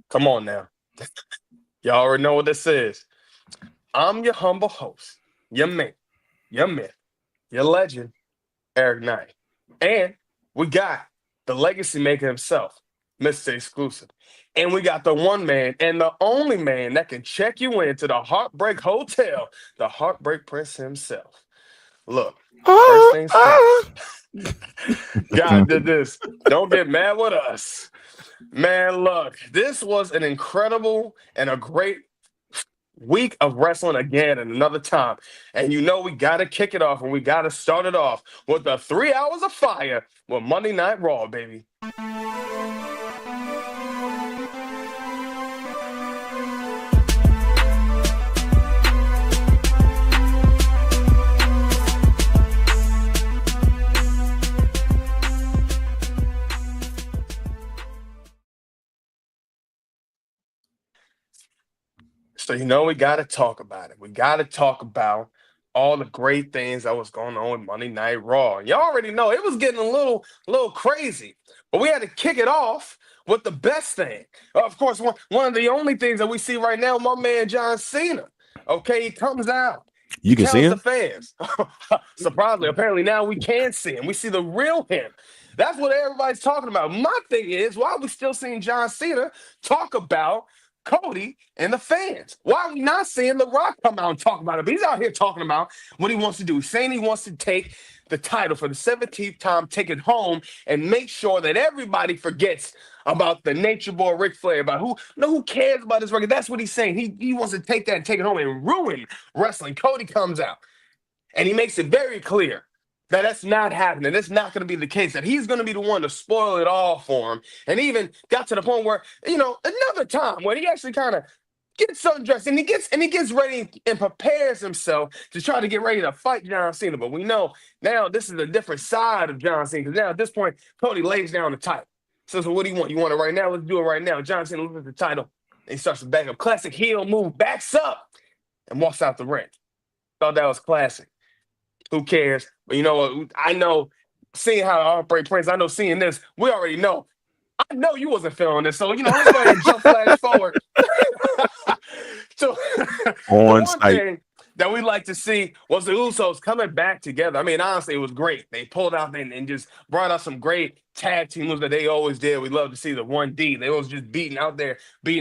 Come on now. Y'all already know what this is. I'm your humble host, your man, your myth, your legend, Eric Knight. And we got the legacy maker himself, Mr. Exclusive. And we got the one man and the only man that can check you into the Heartbreak Hotel, the Heartbreak Prince himself. Look, first things first. God did this. Don't get mad with us. Man, look, this was an incredible and a great week of wrestling again and another time. And you know we got to kick it off and we got to start it off with the 3 hours of fire with Monday Night Raw, baby. So you know we got to talk about it. We got to talk about all the great things that was going on with Monday Night Raw. Y'all already know it was getting a little crazy, but we had to kick it off with the best thing. Of course, one of the only things that we see right now, my man John Cena. Okay, he comes out. You can see Tells the him? fans. Surprisingly, apparently now we can see him. We see the real him. That's what everybody's talking about. My thing is, why are we still seeing John Cena talk about Cody and the fans? Why are we not seeing The Rock come out and talk about it? But he's out here talking about what he wants to do. He's saying he wants to take the title for the 17th time, take it home, and make sure that everybody forgets about the Nature Boy Ric Flair, about who cares about this record. That's what he's saying. He wants to take that and take it home and ruin wrestling. Cody comes out and he makes it very clear that that's not happening. That's not going to be the case. That he's going to be the one to spoil it all for him. And even got to the point where, another time when he actually kind of gets undressed and he gets ready and prepares himself to try to get ready to fight John Cena. But we know now this is a different side of John Cena, because now at this point, Cody lays down the title. So what do you want? You want it right now? Let's do it right now. John Cena looks at the title and he starts to back up. Classic heel move, backs up and walks out the ring. Thought that was classic. Who cares? But you know what? I know, seeing how Heartbreak Prince, I know seeing this, we already know. I know you wasn't feeling this. So, let's go ahead and jump flash forward. So, the On one site. thing that we like to see was the Usos coming back together. I mean, honestly, it was great. They pulled out and just brought out some great tag team moves that they always did. We love to see the 1D. They was just beating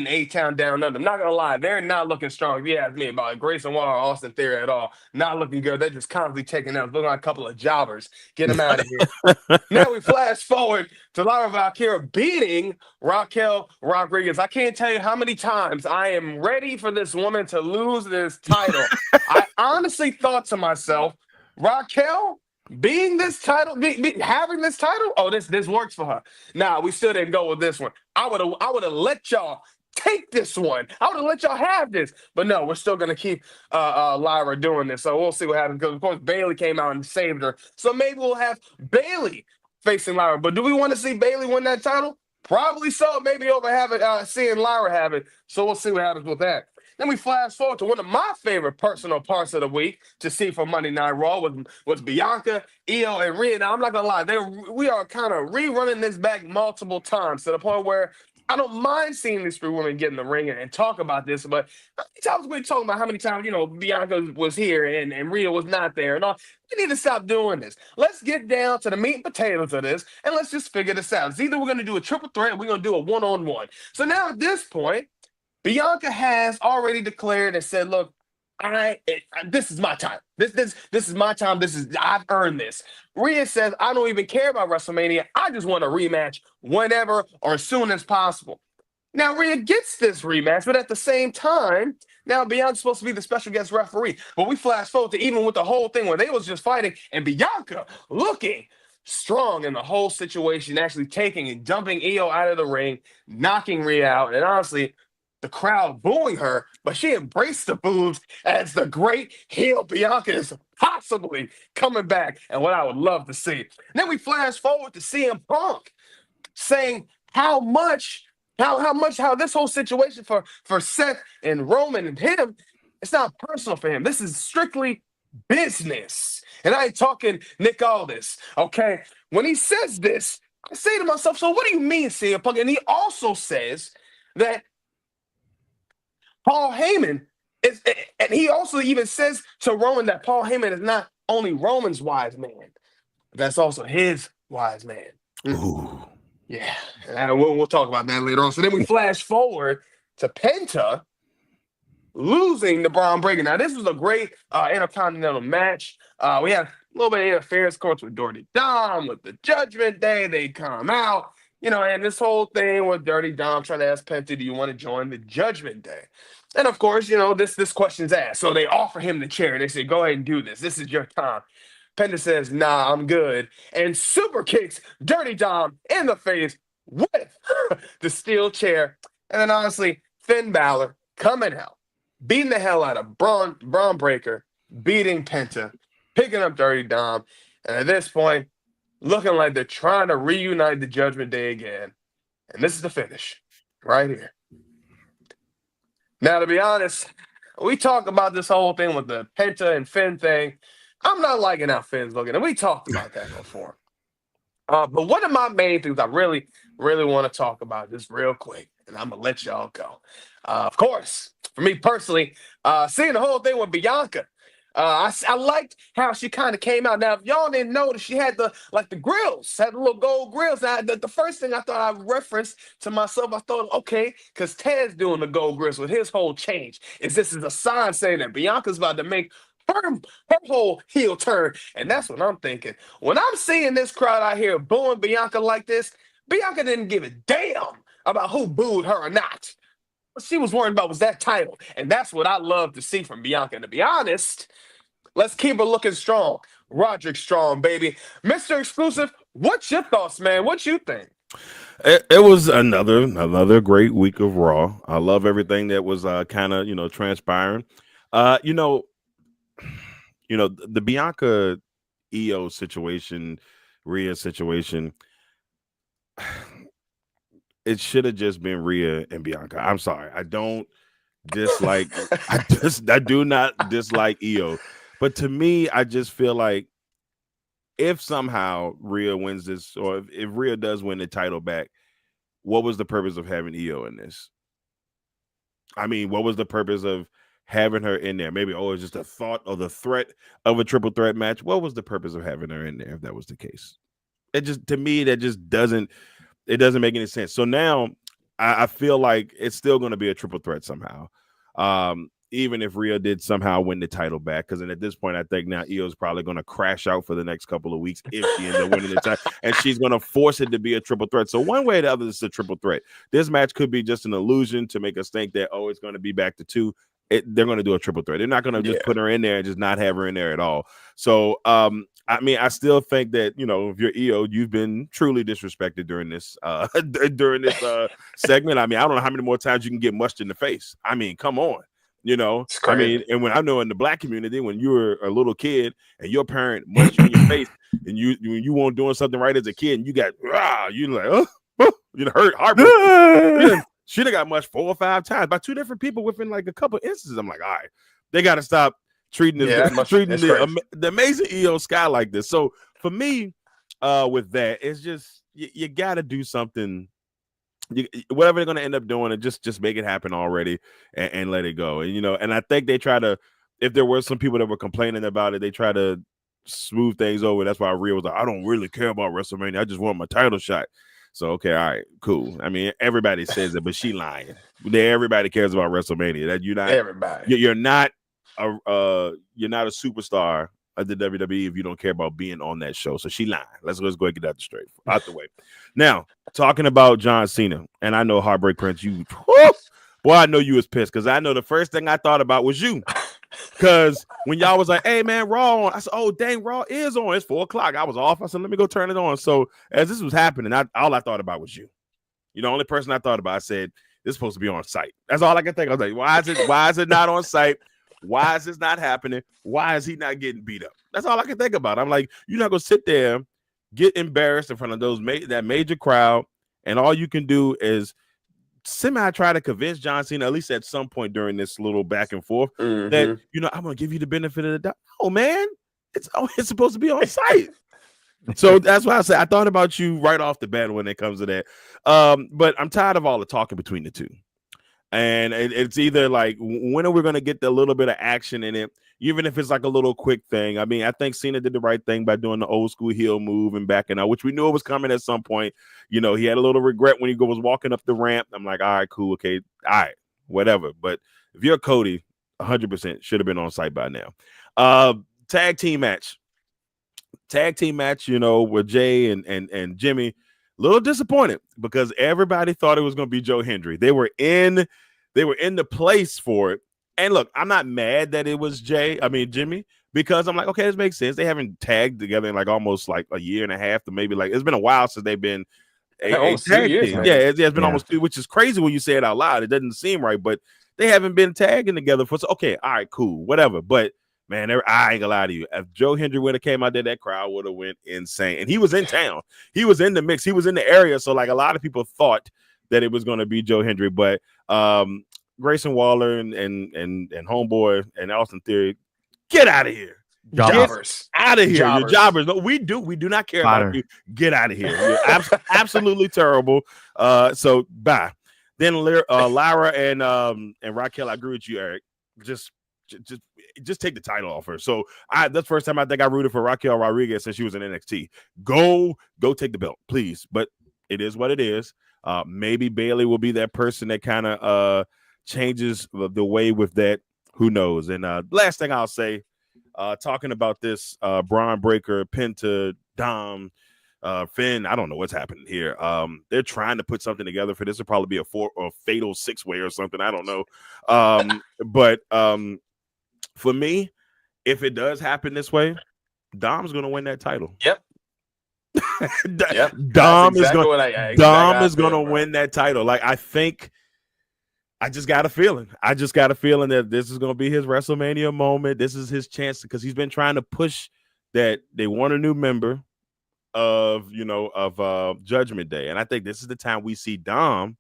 A-Town down under. I'm not going to lie. They're not looking strong. If you ask me about it, Grayson Waller or Austin Theory at all, not looking good. They're just constantly taking out. Looking like a couple of jobbers. Get them out of here. Now we flash forward to Lara Valkyria beating Raquel Rodriguez. I can't tell you how many times I am ready for this woman to lose this title. I honestly thought to myself, Raquel being this title, having this title, oh, this works for her. Nah, we still didn't go with this one. I would have let y'all take this one. I would have let y'all have this. But no, we're still gonna keep Lyra doing this. So we'll see what happens. Because of course Bailey came out and saved her. So maybe we'll have Bailey facing Lyra. But do we want to see Bailey win that title? Probably so. Maybe over seeing Lyra have it. So we'll see what happens with that. Then we flash forward to one of my favorite personal parts of the week to see for Monday Night Raw was Bianca, Io, and Rhea. Now, I'm not going to lie. We are kind of rerunning this back multiple times to the point where I don't mind seeing these three women get in the ring and talk about this, but how many times we talking about how many times, Bianca was here and Rhea was not there and all. We need to stop doing this. Let's get down to the meat and potatoes of this, and let's just figure this out. It's either we're going to do a triple threat or we're going to do a one-on-one. So now at this point, Bianca has already declared and said, look, this is my time. This is my time. I've earned this. Rhea says, I don't even care about WrestleMania. I just want a rematch whenever or as soon as possible. Now, Rhea gets this rematch, but at the same time, now Bianca's supposed to be the special guest referee. But we flash forward to even with the whole thing where they was just fighting and Bianca looking strong in the whole situation, actually taking and dumping Io out of the ring, knocking Rhea out. And honestly, the crowd booing her, but she embraced the boos as the great heel Bianca is possibly coming back, and what I would love to see. And then we flash forward to CM Punk saying how this whole situation for Seth and Roman and him, it's not personal for him. This is strictly business. And I ain't talking Nick Aldis, okay? When he says this, I say to myself, so what do you mean, CM Punk? And he also says that Paul Heyman is, and he also even says to Roman that Paul Heyman is not only Roman's wise man, but that's also his wise man. Ooh. Yeah, and we'll talk about that later on. So then we flash forward to Penta losing to Braun Breaker. Now, this was a great intercontinental match. We had a little bit of interference, of course, with Dirty Dom, with the Judgment Day. They come out, and this whole thing with Dirty Dom trying to ask Penta, do you want to join the Judgment Day? And of course, this question's asked. So they offer him the chair. They say, go ahead and do this. This is your time. Penta says, nah, I'm good. And super kicks Dirty Dom in the face with the steel chair. And then honestly, Finn Balor coming out, beating the hell out of Braun Breaker, beating Penta, picking up Dirty Dom. And at this point, looking like they're trying to reunite the Judgment Day again. And this is the finish right here. Now, to be honest, we talk about this whole thing with the Penta and Finn thing. I'm not liking how Finn's looking, and we talked about that before. But one of my main things I really, really want to talk about just real quick, and I'm going to let y'all go. Of course, for me personally, seeing the whole thing with Bianca, I liked how she kind of came out. Now, if y'all didn't notice, she had the grills, had the little gold grills. Now, the first thing I thought I referenced to myself, I thought, okay, because Ted's doing the gold grills with his whole change. This is a sign saying that Bianca's about to make her whole heel turn. And that's what I'm thinking. When I'm seeing this crowd out here booing Bianca like this, Bianca didn't give a damn about who booed her or not. What she was worried about was that title. And that's what I love to see from Bianca. And to be honest, let's keep her looking strong. Roderick Strong, baby. Mr. Exclusive, what's your thoughts, man? What you think? It was another great week of Raw. I love everything that was kind of, transpiring. The Bianca EO situation, Rhea situation, it should have just been Rhea and Bianca. I'm sorry. I don't dislike I do not dislike EO. But to me, I just feel like if somehow Rhea wins this, or if Rhea does win the title back, what was the purpose of having EO in this? I mean, what was the purpose of having her in there? Maybe, it's just a thought or the threat of a triple threat match. What was the purpose of having her in there if that was the case? It just, to me, that just doesn't make any sense. So now I feel like it's still going to be a triple threat somehow. Even if Rhea did somehow win the title back, because at this point, I think now Io's probably going to crash out for the next couple of weeks if she ends up winning the title, and she's going to force it to be a triple threat. So one way or the other, it's a triple threat. This match could be just an illusion to make us think that, it's going to be back to 2. They're going to do a triple threat. They're not going to just put her in there and just not have her in there at all. So, I still think that, if you're EO, you've been truly disrespected during this segment. I don't know how many more times you can get mushed in the face. Come on. And when I know in the black community, when you were a little kid and your parent munched you in your face and you weren't doing something right as a kid and you got heartbreak. She done got mushed 4 or 5 times by 2 different people within like a couple instances. I'm like, all right, they got to stop treating the amazing EO Sky like this. So for me, with that, it's just you got to do something. Whatever they're going to end up doing, and just make it happen already and let it go. And and I think they try to, if there were some people that were complaining about it, they try to smooth things over. That's why Rhea was like, I don't really care about WrestleMania. I just want my title shot. So okay, all right, cool. Everybody says it, but she lying. Everybody cares about WrestleMania. That you're not everybody. You're not a superstar of the WWE if you don't care about being on that show. So she lying. Let's go and get that straight out the way. Now, talking about John Cena, and I know Heartbreak Prince, boy, I know you was pissed because I know the first thing I thought about was you. Because when y'all was like, hey man, Raw on, I said, oh dang, Raw is on. It's 4:00. I was off. I said, let me go turn it on. So as this was happening, all I thought about was you. The only person I thought about, I said, this is supposed to be on site. That's all I can think. I was like, why is it not on site? Why is this not happening? Why is he not getting beat up? That's all I can think about. I'm like, you're not gonna sit there, get embarrassed in front of that major crowd, and all you can do is try to convince John Cena, at least at some point during this little back and forth, that I'm gonna give you the benefit of the doubt. Oh man, it's supposed to be on site. So that's why I said I thought about you right off the bat when it comes to that. But I'm tired of all the talking between the two. And it's either like, when are we going to get the little bit of action in it, even if it's like a little quick thing? I mean, I think Cena did the right thing by doing the old school heel move and backing out, which we knew it was coming at some point. You know, he had a little regret when he was walking up the ramp. I'm like, all right, cool, okay, all right, whatever. But if you're Cody, 100% should have been on site by now. Tag team match, you know, with Jay and Jimmy. A little disappointed because everybody thought it was going to be Joe Hendry. They were in the place for it. And look, I'm not mad that it was Jimmy, because I'm like, okay, this makes sense. They haven't tagged together in like almost like a year and a half to maybe like, it's been a while since they've been a tag team. Yeah, it's been almost 2, which is crazy when you say it out loud. It doesn't seem right, but they haven't been tagging together for, okay, all right, cool, whatever. But man, I ain't gonna lie to you. If Joe Hendry would have came out there, that crowd would have went insane. And he was in town. He was in the mix. He was in the area. So like a lot of people thought that it was going to be Joe Hendry. But Grayson Waller and Homeboy and Austin Theory, get out of here. Jobbers. Out of here. You're jobbers. No, we do not care about you. Get out of here. You're absolutely terrible. So bye. Then Lyra and Raquel, I agree with you, Eric. Just take the title off her. So that's the first time I think I rooted for Raquel Rodriguez since she was in NXT. Go take the belt, please. But it is what it is. Maybe Bayley will be that person that kind of changes the way with that. Who knows? And last thing I'll say, talking about this Braun Breaker, Penta, Dom, Finn, I don't know what's happening here. They're trying to put something together for this. Will probably be a fatal 6-way or something. I don't know. But for me, if it does happen this way, Dom's going to win that title. Yep. Dom is going to win that title. Like, I just got a feeling. That this is going to be his WrestleMania moment. This is his chance, because he's been trying to push that they want a new member of Judgment Day. And I think this is the time we see Dom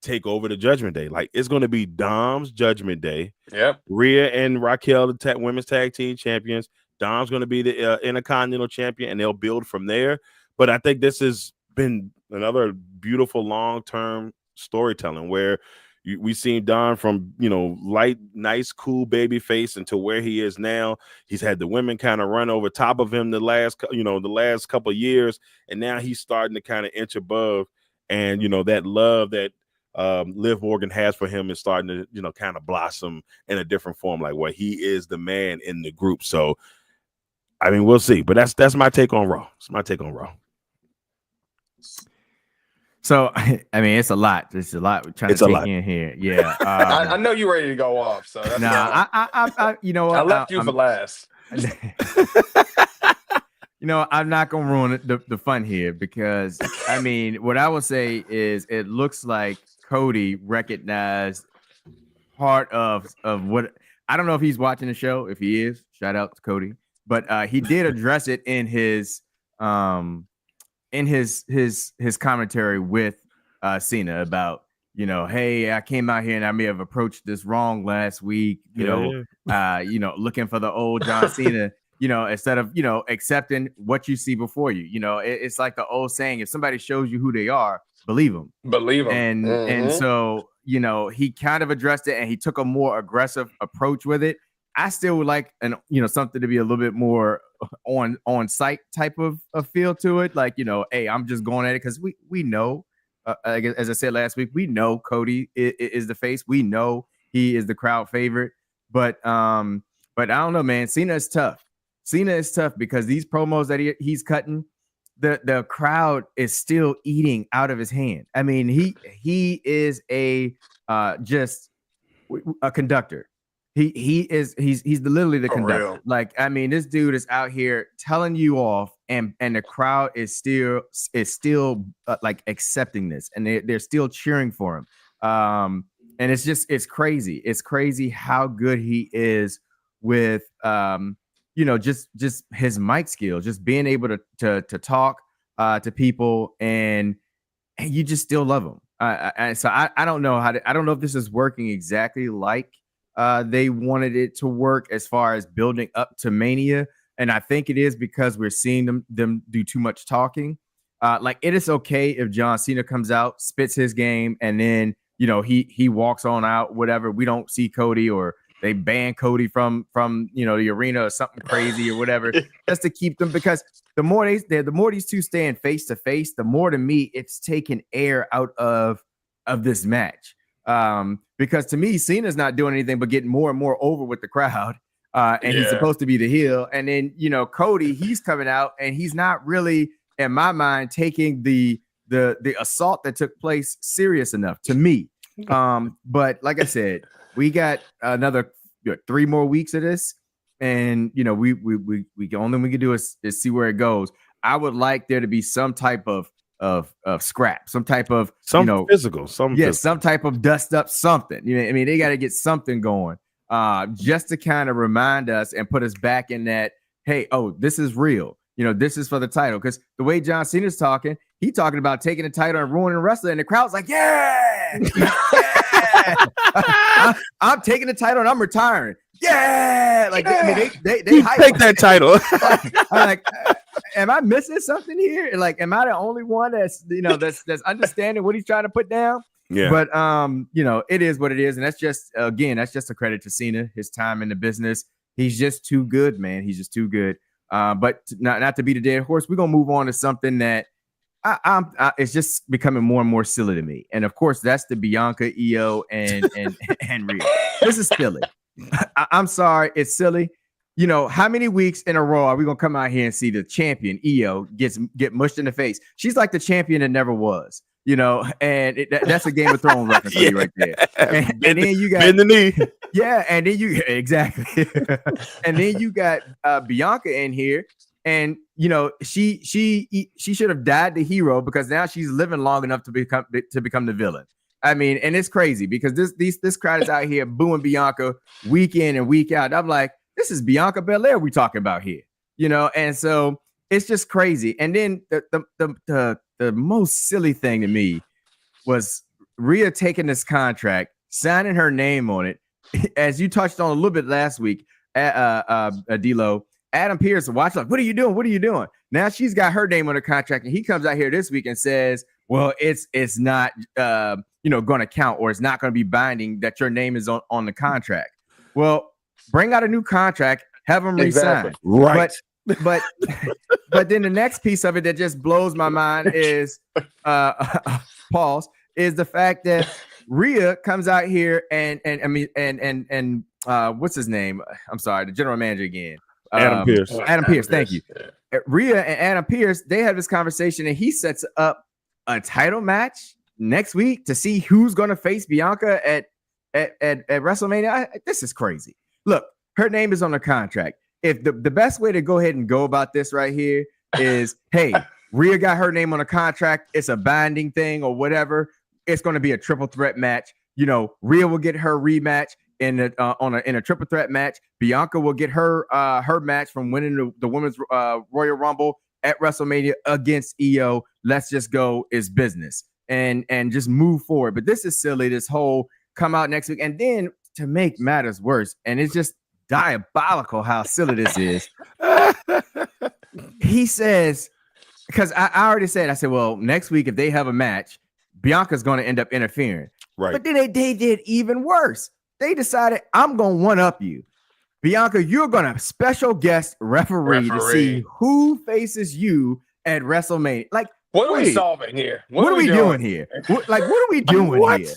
take over the Judgment Day. Like, it's going to be Dom's Judgment Day. Yep. Rhea and Raquel, the women's tag team champions. Dom's going to be the Intercontinental champion, and they'll build from there. But I think this has been another beautiful long-term storytelling where we've seen Dom from, light, nice, cool baby face until where he is now. He's had the women kind of run over top of him the last couple of years, and now he's starting to kind of inch above. And, that love that Liv Morgan has for him is starting to, kind of blossom in a different form, like where he is the man in the group. So, I mean, we'll see. But that's my take on Raw. It's my take on Raw. So, I mean, it's a lot. It's a lot we're trying to take in here. Yeah. I know you're ready to go off. So that's I you know what? I left you for last. I'm not going to ruin the fun here, because, I mean, what I will say is it looks like Cody recognized part of what, I don't know if he's watching the show. If he is, shout out to Cody. But he did address it in his commentary with Cena about, hey, I came out here and I may have approached this wrong last week, looking for the old John Cena, instead of, accepting what you see before you. It's like the old saying, if somebody shows you who they are, believe them. And so, he kind of addressed it, and he took a more aggressive approach with it. I still would like something to be a little bit more on site type of feel to it. Like, hey, I'm just going at it because we know, as I said last week, we know Cody is the face. We know he is the crowd favorite. But I don't know, man. Cena is tough. Because these promos that he's cutting, the crowd is still eating out of his hand. I mean, he is just a conductor. He's literally the conductor. Real. Like, I mean, this dude is out here telling you off, and the crowd is still like accepting this, and they're still cheering for him. And it's crazy. It's crazy how good he is with just his mic skills, just being able to talk to people, and you just still love him. So I don't know I don't know if this is working exactly like they wanted it to work as far as building up to Mania. And I think it is because we're seeing them do too much talking. Like, it is okay if John Cena comes out, spits his game, and then, he walks on out, whatever. We don't see Cody, or they ban Cody from the arena or something crazy or whatever, just to keep them, because the more these two stand face to face, the more, to me, it's taking air out of this match. Because to me, Cena's not doing anything but getting more and more over with the crowd. And he's supposed to be the heel. And then, Cody, he's coming out and he's not really, in my mind, taking the assault that took place serious enough, to me. But like I said, we got another 3 more weeks of this. And, we only we can do is see where it goes. I would like there to be some type of scrap, some type of physical, some type of dust up, something. They got to get something going, just to kind of remind us and put us back in that, hey, this is real. This is for the title. Because the way John Cena's talking, he's talking about taking the title and ruining wrestling, and the crowd's like, yeah, I'm taking the title and I'm retiring. Yeah, like they take that title. I'm like, am I missing something here? Like, am I the only one that's that's understanding what he's trying to put down? Yeah. But it is what it is, and that's just a credit to Cena, his time in the business. He's just too good, man. He's just too good. But not to beat a dead horse, we're gonna move on to something that it's just becoming more and more silly to me. And of course, that's the Bianca, Io, and Rhea. This is silly. I'm sorry, it's silly. How many weeks in a row are we gonna come out here and see the champion Io get mushed in the face? She's like the champion that never was. And that's a Game of Thrones reference for you right there. And then you got bend the knee. Yeah, and then exactly. And then you got Bianca in here, and she should have died the hero, because now she's living long enough to become the villain. And it's crazy because this crowd is out here booing Bianca week in and week out. I'm like, this is Bianca Belair we talking about here, and so it's just crazy. And then the most silly thing to me was Rhea taking this contract, signing her name on it. As you touched on a little bit last week, D-Lo, Adam Pearce watched like, what are you doing? What are you doing? Now she's got her name on the contract, and he comes out here this week and says, well, it's not going to count, or it's not going to be binding that your name is on the contract. Well, bring out a new contract, have them resign. Right. But then the next piece of it that just blows my mind is pause, is the fact that Rhea comes out here and what's his name? I'm sorry, the general manager again. Adam Pearce. Adam Pearce, thank you. Rhea and Adam Pearce, they have this conversation, and he sets up a title match next week to see who's going to face Bianca at WrestleMania. This is crazy. Look, her name is on the contract. If the best way to go ahead and go about this right here is, hey, Rhea got her name on a contract, it's a binding thing or whatever, it's going to be a triple threat match. Rhea will get her rematch in a triple threat match. Bianca will get her match from winning the women's Royal Rumble at WrestleMania against Io. Let's just go, is business, and just move forward. But this is silly, this whole come out next week. And then to make matters worse, and it's just diabolical how silly this is. He says, because I already said, I said, well, next week if they have a match, Bianca's going to end up interfering. Right. But then they did even worse. They decided, I'm going to one up you. Bianca, you're going to special guest referee to see who faces you at WrestleMania. Like, what are we solving here? What are we doing here? What are we doing here?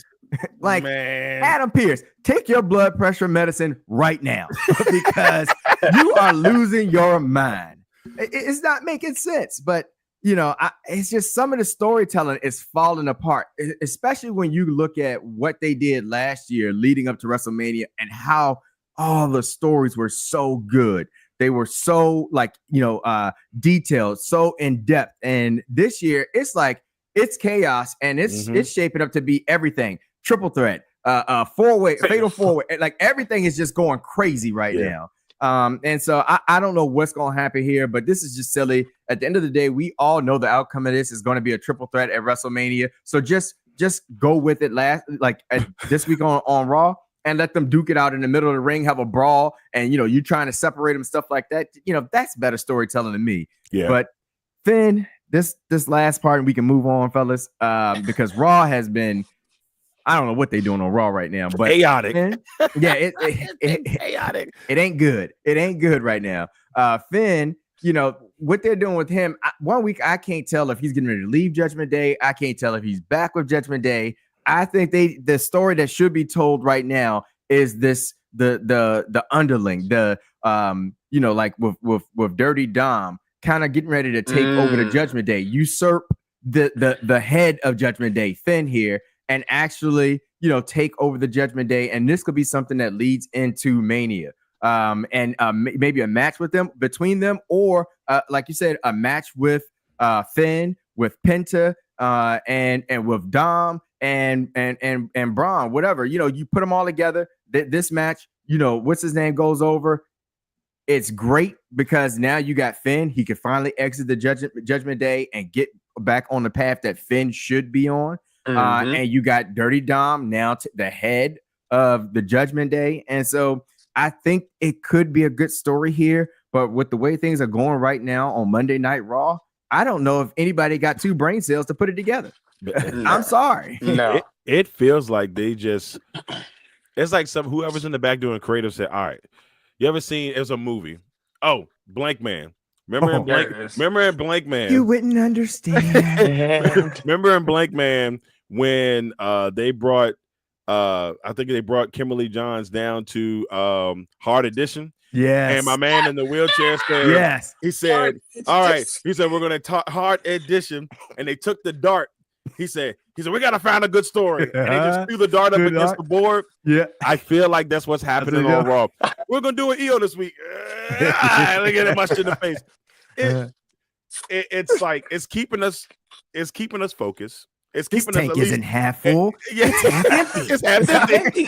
Like, man. Adam Pearce, take your blood pressure medicine right now because you are losing your mind. It's not making sense, but it's just some of the storytelling is falling apart, especially when you look at what they did last year leading up to WrestleMania and how all the stories were so good. They were so detailed, so in depth. And this year it's like it's chaos, and it's shaping up to be everything. Triple threat, four-way, fatal four-way. Like everything is just going crazy right now. And so I don't know what's going to happen here, but this is just silly. At the end of the day, we all know the outcome of this is going to be a triple threat at WrestleMania. So just go with it this week on Raw, and let them duke it out in the middle of the ring, have a brawl, and you trying to separate them, stuff like that. That's better storytelling to me. Yeah. But Finn, this last part, and we can move on, fellas, because Raw has been I don't know what they're doing on Raw right now, but chaotic. Chaotic. It ain't good. It ain't good right now. Finn, what they're doing with him. 1 week, I can't tell if he's getting ready to leave Judgment Day. I can't tell if he's back with Judgment Day. I think the story that should be told right now is the underling, like with Dirty Dom kind of getting ready to take over the Judgment Day, usurp the head of Judgment Day, Finn here, and actually, take over the Judgment Day. And this could be something that leads into Mania. Maybe a match between them, or like you said, a match with Finn, with Penta, and with Dom and Braun, whatever. You put them all together. This match, what's his name goes over. It's great because now you got Finn. He can finally exit the Judgment Day and get back on the path that Finn should be on. And you got Dirty Dom now the head of the Judgment Day. And so I think it could be a good story here. But with the way things are going right now on Monday Night Raw, I don't know if anybody got 2 brain cells to put it together. I'm sorry. No, it feels like they just. It's like whoever's in the back doing creative said, "All right, you ever seen? It was a movie. Oh, Blank Man. Remember in Blank Man? You wouldn't understand. Remember in Blank Man when they brought I think they brought Kimberly Johns down to Hard Edition. Yes. And my man in the wheelchair said, yes. He said, all right. He said, we're going to talk Hard Edition. And they took the dart. He said, we got to find a good story. And they just threw the dart up against the board. Yeah. I feel like that's what's happening on Raw. We're going to do an EO this week. Look at it much in the face. It's like, it's keeping us focused. It's keeping this tank us isn't half full. It's half empty. It's half empty.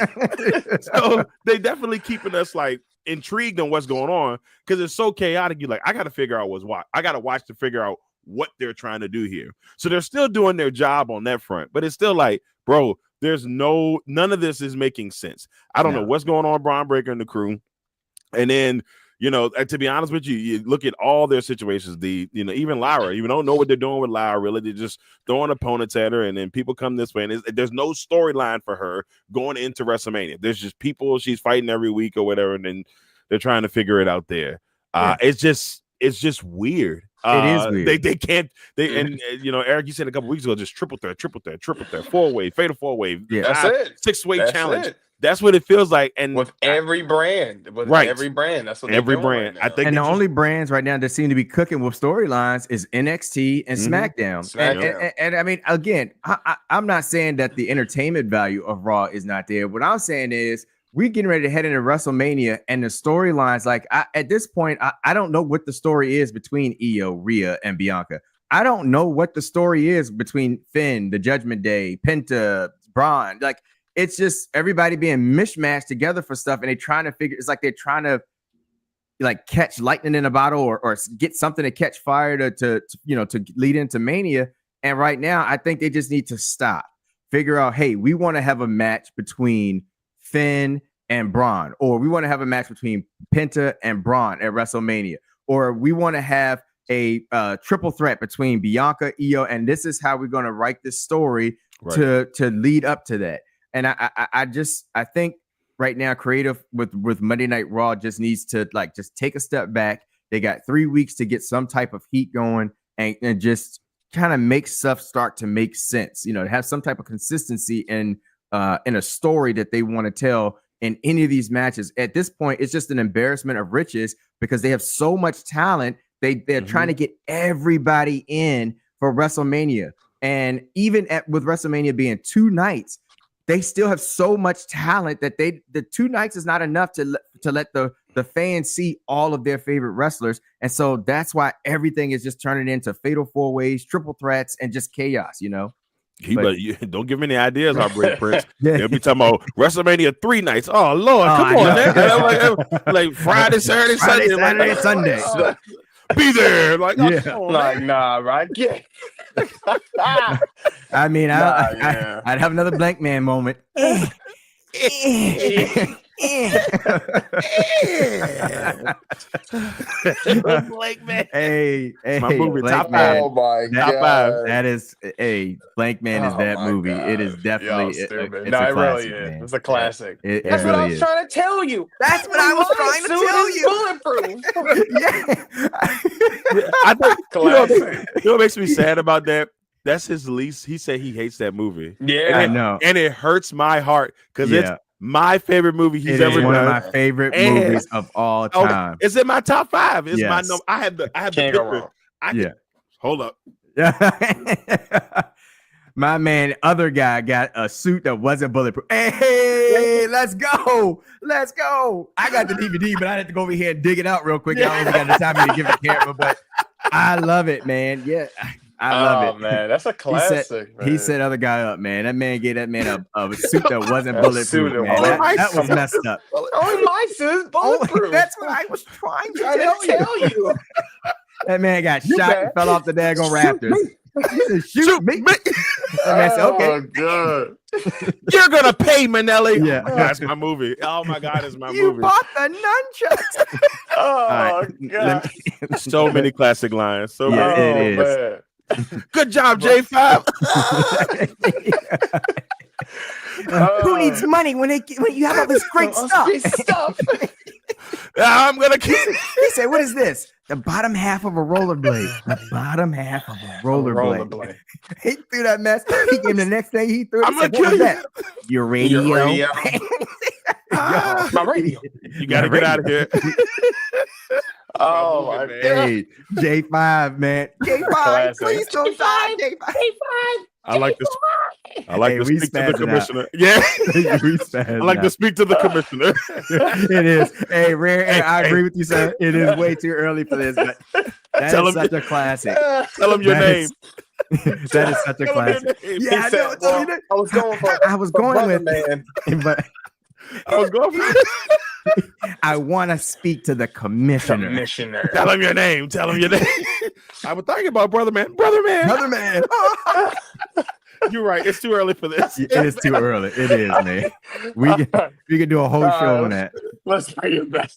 So they definitely keeping us like intrigued on what's going on because it's so chaotic. You like, I got to figure out I got to watch to figure out what they're trying to do here. So they're still doing their job on that front, but it's still like, bro, there's none of this is making sense. I don't know what's going on with Braun Breaker and the crew. And then, to be honest with you, you look at all their situations, even Lyra, you don't know what they're doing with Lyra, really. They're just throwing opponents at her, and then people come this way, and there's no storyline for her going into WrestleMania. There's just people she's fighting every week or whatever, and then they're trying to figure it out there. It's just weird. It is weird. They can't. Eric, you said a couple weeks ago, just triple threat, 4-way, fatal 4-way, that's it, 6-way challenge. That's what it feels like, and with every brand, every brand, that's what every brand. Right, I think, and the only brands right now that seem to be cooking with storylines is NXT and SmackDown. And I mean, again, I'm not saying that the entertainment value of Raw is not there. What I'm saying is we're getting ready to head into WrestleMania, and the storylines, like at this point, I don't know what the story is between Io, Rhea, and Bianca. I don't know what the story is between Finn, the Judgment Day, Penta, Braun, like. It's just everybody being mishmashed together for stuff, and it's like they're trying to like catch lightning in a bottle or get something to catch fire to lead into Mania. And right now, I think they just need to stop, figure out, hey, we want to have a match between Finn and Braun, or we want to have a match between Penta and Braun at WrestleMania, or we want to have a triple threat between Bianca, Io, and this is how we're going to write this story to lead up to that. And I think right now, creative with Monday Night Raw just needs to just take a step back. They got 3 weeks to get some type of heat going and just kind of make stuff start to make sense. To have some type of consistency in a story that they want to tell in any of these matches. At this point, it's just an embarrassment of riches because they have so much talent. They're trying to get everybody in for WrestleMania, and even with WrestleMania being 2 nights. They still have so much talent that the 2 nights is not enough to let the fans see all of their favorite wrestlers. And so that's why everything is just turning into fatal 4-ways, triple threats, and just chaos, Don't give me any ideas, Heartbreak Prince. They'll be talking about WrestleMania 3 nights. Oh, Lord, come on, man. like Friday, Saturday, Sunday. Be there. Nah, right? Yeah. I mean, I'd have another Blank Man moment. Blank Man. Hey, my movie, Blank top Man. 5. Oh my top God. 5. That is, Blank Man is that movie. God. It is definitely it's no, a it classic, really is. man. It's a classic. It That's what really I was is. trying to tell you. That's what I was trying to tell you. Bulletproof. I think Classic. you know what makes me sad about that? That's his least. He said he hates that movie. Yeah, I know. And it hurts my heart because it's my favorite movie he's ever done. One of my favorite movies of all time. It's in my top 5. It's my no. I have the Can't picture. Hold up. My man, other guy got a suit that wasn't bulletproof. Hey, let's go. I got the DVD, but I had to go over here and dig it out real quick. I don't even got the time to give it camera, but I love it, man. Yeah, I love it. Oh man, that's a classic. He set other guy up, man. That man gave that man a suit that wasn't bulletproof, man. That was messed up. Only my suit is bulletproof. That's what I was trying to tell you. That man got shot and fell off the daggone rafters. He said, shoot me. And I said, okay. Oh, God. You're going to pay, Manelli. Yeah. That's my movie. Oh, my God, it's my movie. You bought the nunchucks. Oh, God. So many classic lines. So many. It is. Good job, J5. Who needs money when you have all this great stuff? I'm going to keep He said, what is this? The bottom half of a rollerblade. The bottom half of a rollerblade. He threw that mess. He gave him the next thing he threw. I'm going to kill you. Your radio. My radio. You got to get out of here. Oh, my God. Hey, J5, man. J5, please don't die. J5. I like this. I like to speak to the commissioner. Out. Yeah. I like to speak to the commissioner. It is. Hey, Rare, I agree with you, sir. It is way too early for this, but that is such a classic. Tell him your name. That is such a classic. Yeah, I was going for I was going with man. But I was going for I want to speak to the commissioner. Tell him your name. I was thinking about Brother Man. You're right. It's too early for this. It is too early. It is, man. We can do a whole show on that. Let's bring it back.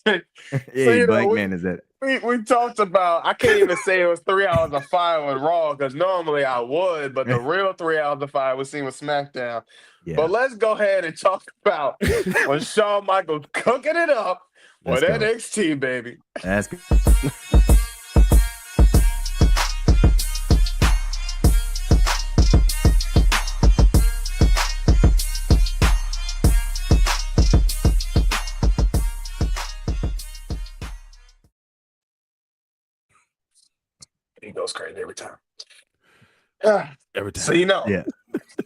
Yeah, Blank Man is it. We talked about, I can't even say it was 3 hours of fire with Raw because normally I would, but the real 3 hours of fire was seen with SmackDown. Yeah. But let's go ahead and talk about when Shawn Michaels cooking it up with NXT, baby. That's good. He goes crazy every time. Every time. So,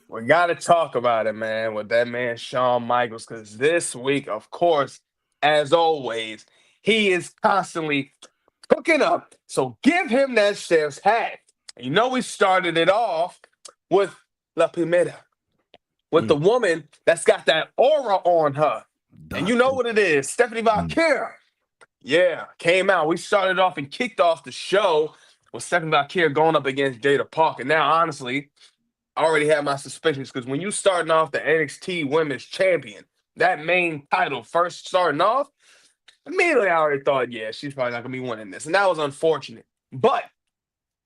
we got to talk about it, man, with that man, Shawn Michaels, because this week, of course, as always, he is constantly cooking up. So give him that chef's hat. We started it off with La Primera, with the woman that's got that aura on her. And you know what it is, Stephanie Valkyrie. Yeah, came out. We started off and kicked off the show with Stephanie Valkyrie going up against Jada Parker. Now, honestly, I already had my suspicions because when you starting off the NXT Women's Champion, that main title first starting off, immediately I already thought, yeah, she's probably not going to be winning this. And that was unfortunate. But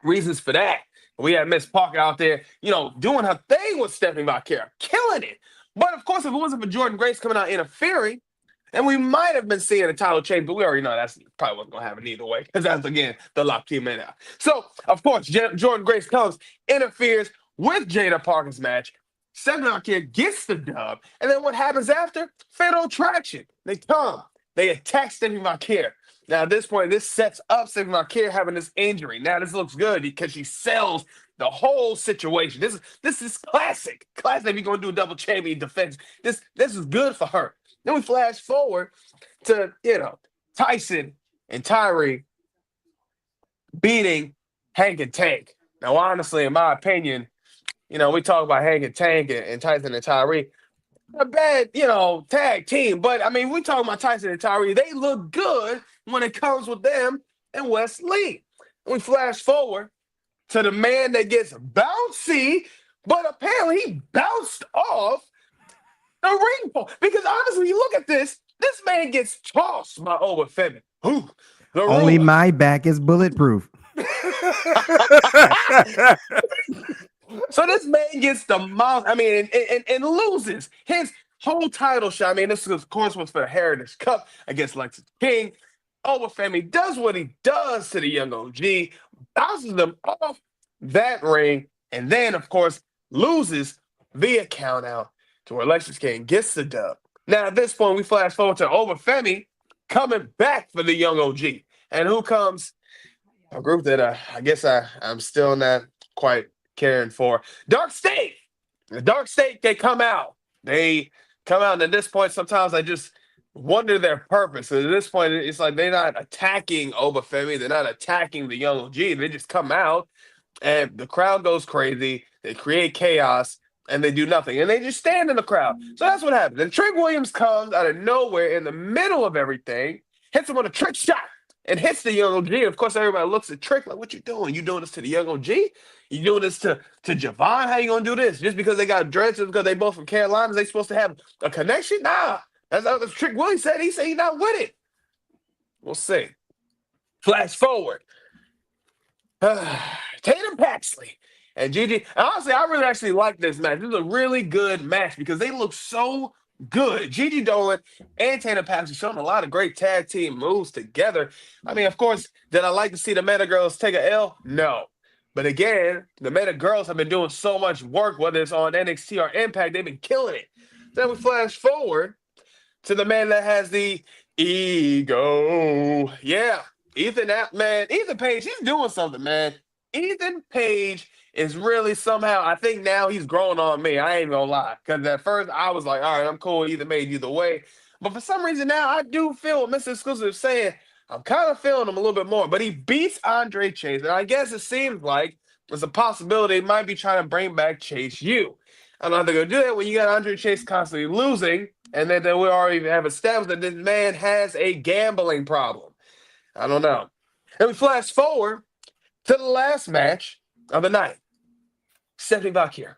reasons for that, we had Miss Parker out there, doing her thing with Stephanie Valkyrie, killing it. But, of course, if it wasn't for Jordan Grace coming out interfering, and we might have been seeing a title change, but we already know that's probably wasn't going to happen either way because that's, again, the La Primera. So, of course, Jordan Grace comes, interferes with Jada Parker's match. Stephanie Valkyrie gets the dub. And then what happens after? Fatal Attraction. They come. They attack Stephanie Valkyrie. Now, at this point, this sets up Stephanie Valkyrie having this injury. Now, this looks good because she sells the whole situation. This is classic. Classic if you're going to do a double champion defense. This is good for her. Then we flash forward to, Tyson and Tyree beating Hank and Tank. Now, honestly, in my opinion, we talk about Hank and Tank and Tyson and Tyree. A bad, tag team. But, we talk about Tyson and Tyree. They look good when it comes with them and Wes Lee. And we flash forward to the man that gets bouncy, but apparently he bounced off the ring pole. Because honestly, you look at this, This man gets tossed by Obafemi. Who? Only my back is bulletproof. So this man gets demolished. I mean, and loses his whole title shot. I mean, this of course was for the Heritage Cup against Lexus King. Obafemi does what he does to the young OG, bounces them off that ring, and then of course loses via count out to where Lexus King gets the dub. Now at this point, we flash forward to Obafemi coming back for the young OG, and who comes? A group that I guess I'm still not quite caring for. Dark State. The Dark State, they come out. They come out, and at this point, sometimes I just wonder their purpose. And at this point, it's like they're not attacking Obafemi. They're not attacking the young OG. They just come out, and the crowd goes crazy. They create chaos, and they do nothing. And they just stand in the crowd. So that's what happens. And Trick Williams comes out of nowhere in the middle of everything, hits him with a trick shot, and hits the young OG. Of course, everybody looks at Trick like, what you doing? You doing this to the young OG? You doing this to Javon? How you going to do this? Just because they got dreads, because they both from Carolina, they supposed to have a connection? Nah. That's what Trick Willie said. He said he's not with it. We'll see. Flash forward. Tatum Paxley and Gigi. And honestly, I really actually like this match. This is a really good match because they look so good. Gigi Dolan and Tatum Paxley showing a lot of great tag team moves together. I mean, of course, did I like to see the Meta Girls take a L? No. But again, the Meta Girls have been doing so much work, whether it's on NXT or Impact, they've been killing it. Then we flash forward to the man that has the ego. Yeah, Ethan Page, he's doing something, man. Ethan Page is really somehow, I think now he's growing on me. I ain't gonna lie. Because at first I was like, all right, I'm cool with Ethan Page either way. But for some reason now I do feel what Mr. Xclusive is saying. I'm kind of feeling him a little bit more. But he beats Andre Chase. And I guess it seems like there's a possibility he might be trying to bring back Chase U. I don't know how they're going to do that when you got Andre Chase constantly losing. And then we already have established that this man has a gambling problem. I don't know. And we flash forward to the last match of the night. Stephanie Valkyrie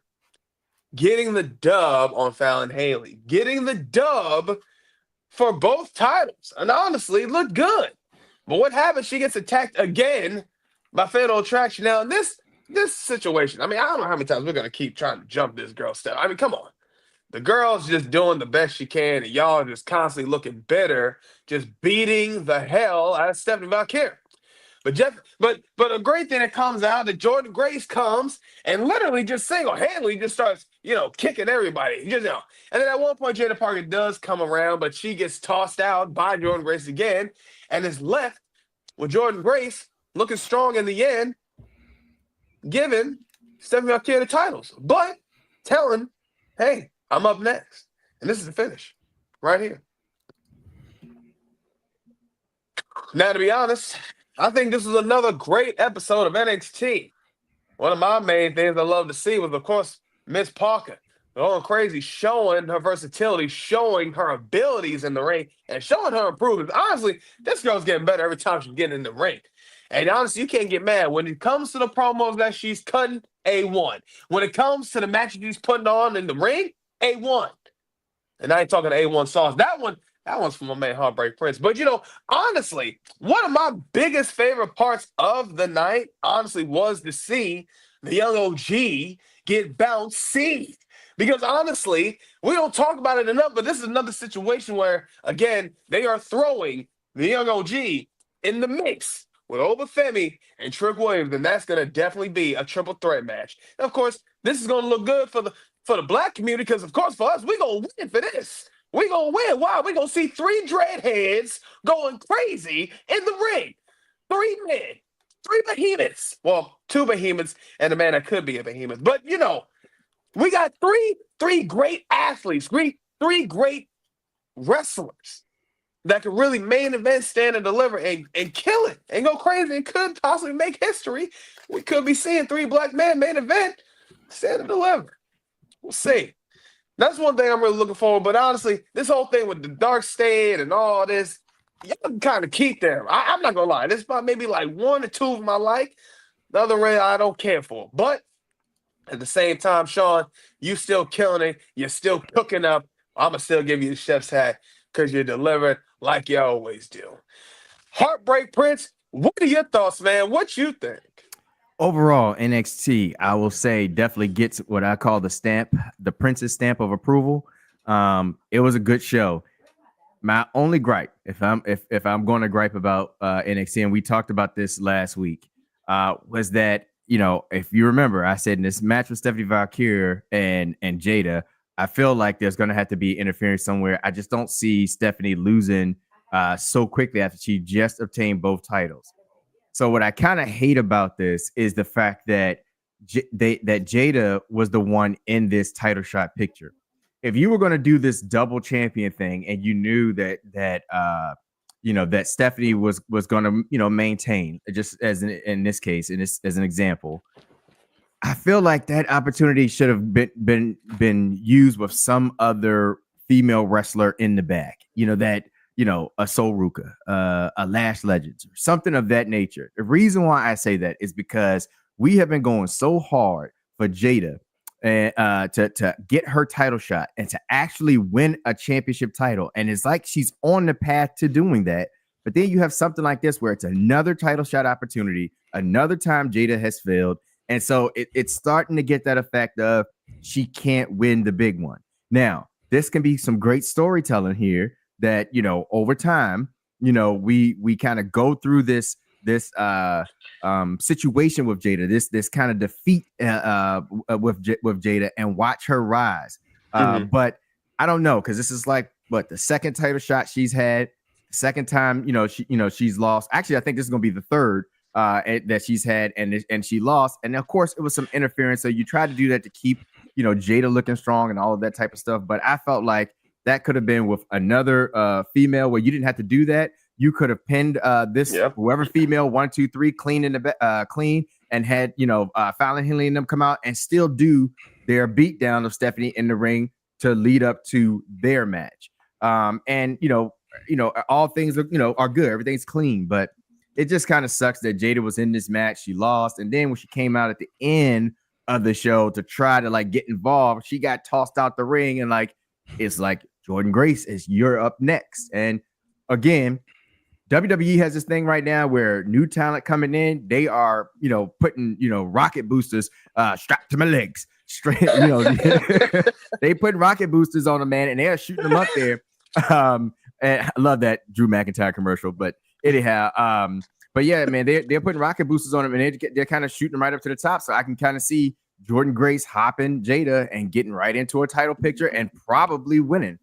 getting the dub on Fallon Haley. Getting the dub for both titles. And honestly, it looked good. But what happens? She gets attacked again by Fatal Attraction. Now, in this situation, I mean, I don't know how many times we're going to keep trying to jump this girl's step. I mean, come on. The girl's just doing the best she can, and y'all are just constantly looking bitter, just beating the hell out of Stephanie Valkyrie. But a great thing that comes out that Jordan Grace comes and literally just single-handedly just starts, kicking everybody. And then at one point, Jada Parker does come around, but she gets tossed out by Jordan Grace again and is left with Jordan Grace looking strong in the end, giving Stephanie Valkyrie the titles, but telling, hey, I'm up next. And this is the finish right here. Now, to be honest, I think this is another great episode of NXT. One of my main things I love to see was, of course, Miss Parker going crazy, showing her versatility, showing her abilities in the ring, and showing her improvements. Honestly, this girl's getting better every time she's getting in the ring. And honestly, you can't get mad. When it comes to the promos that she's cutting, A1. When it comes to the matches she's putting on in the ring, A1. And I ain't talking A1 sauce. That one's from my man Heartbreak Prince. But honestly, one of my biggest favorite parts of the night, honestly, was to see the young OG get bounced. Because honestly, we don't talk about it enough, but this is another situation where, again, they are throwing the young OG in the mix with Obafemi and Trick Williams, and that's going to definitely be a triple threat match. And of course, this is going to look good for the black community because, of course, for us, we're going to win for this. We're going to win. Why? We're going to see 3 dreadheads going crazy in the ring. 3 men. 3 behemoths. Well, 2 behemoths and a man that could be a behemoth. But, we got 3 great athletes, 3 great wrestlers that can really main event, stand and deliver and kill it and go crazy and could possibly make history. We could be seeing 3 black men main event, stand and deliver. We'll see. That's one thing I'm really looking forward. But honestly, this whole thing with the Dark State and all this, y'all can kind of keep them. I'm not going to lie. This is about maybe like 1 or 2 of them I like. The other way I don't care for. But at the same time, Sean, you still killing it. You're still cooking up. I'm going to still give you the chef's hat because you delivered like you always do. Heartbreak Prince, what are your thoughts, man? What you think? Overall, NXT, I will say, definitely gets what I call the Prince's stamp of approval. It was a good show. My only gripe, if I'm going to gripe about NXT, and we talked about this last week, was that, if you remember, I said in this match with Stephanie Valkyrie and Jada, I feel like there's going to have to be interference somewhere. I just don't see Stephanie losing so quickly after she just obtained both titles. So what I kind of hate about this is the fact that that Jada was the one in this title shot picture. If you were going to do this double champion thing and you knew that Stephanie was going to maintain, just as in this case, as an example, I feel like that opportunity should have been used with some other female wrestler in the back. A Sol Ruka, a Lash Legends, or something of that nature. The reason why I say that is because we have been going so hard for Jada to get her title shot and to actually win a championship title. And it's like she's on the path to doing that. But then you have something like this where it's another title shot opportunity, another time Jada has failed. And so it's starting to get that effect of she can't win the big one. Now, this can be some great storytelling here that, over time, we kind of go through this situation with Jada, this kind of defeat with Jada, and watch her rise. But I don't know, because this is like the second title shot she's had, second time she's lost. Actually, I think this is gonna be the third that she's had, and she lost. And of course, it was some interference. So you try to do that to keep Jada looking strong and all of that type of stuff. But I felt like that could have been with another female where you didn't have to do that. You could have pinned whoever female 1, 2, 3 clean in the clean, and had Fallon Henley and them come out and still do their beatdown of Stephanie in the ring to lead up to their match. And all things are good. Everything's clean, but it just kind of sucks that Jada was in this match. She lost, and then when she came out at the end of the show to try to get involved, she got tossed out the ring, and it's like, Jordan Grace, you're up next. And again, WWE has this thing right now where new talent coming in, they are, putting, rocket boosters strapped to my legs. Straight, they put rocket boosters on a man and they are shooting them up there. And I love that Drew McIntyre commercial, but anyhow, but yeah, man, they're putting rocket boosters on him and they're kind of shooting them right up to the top. So I can kind of see Jordan Grace hopping Jada and getting right into a title picture and probably winning.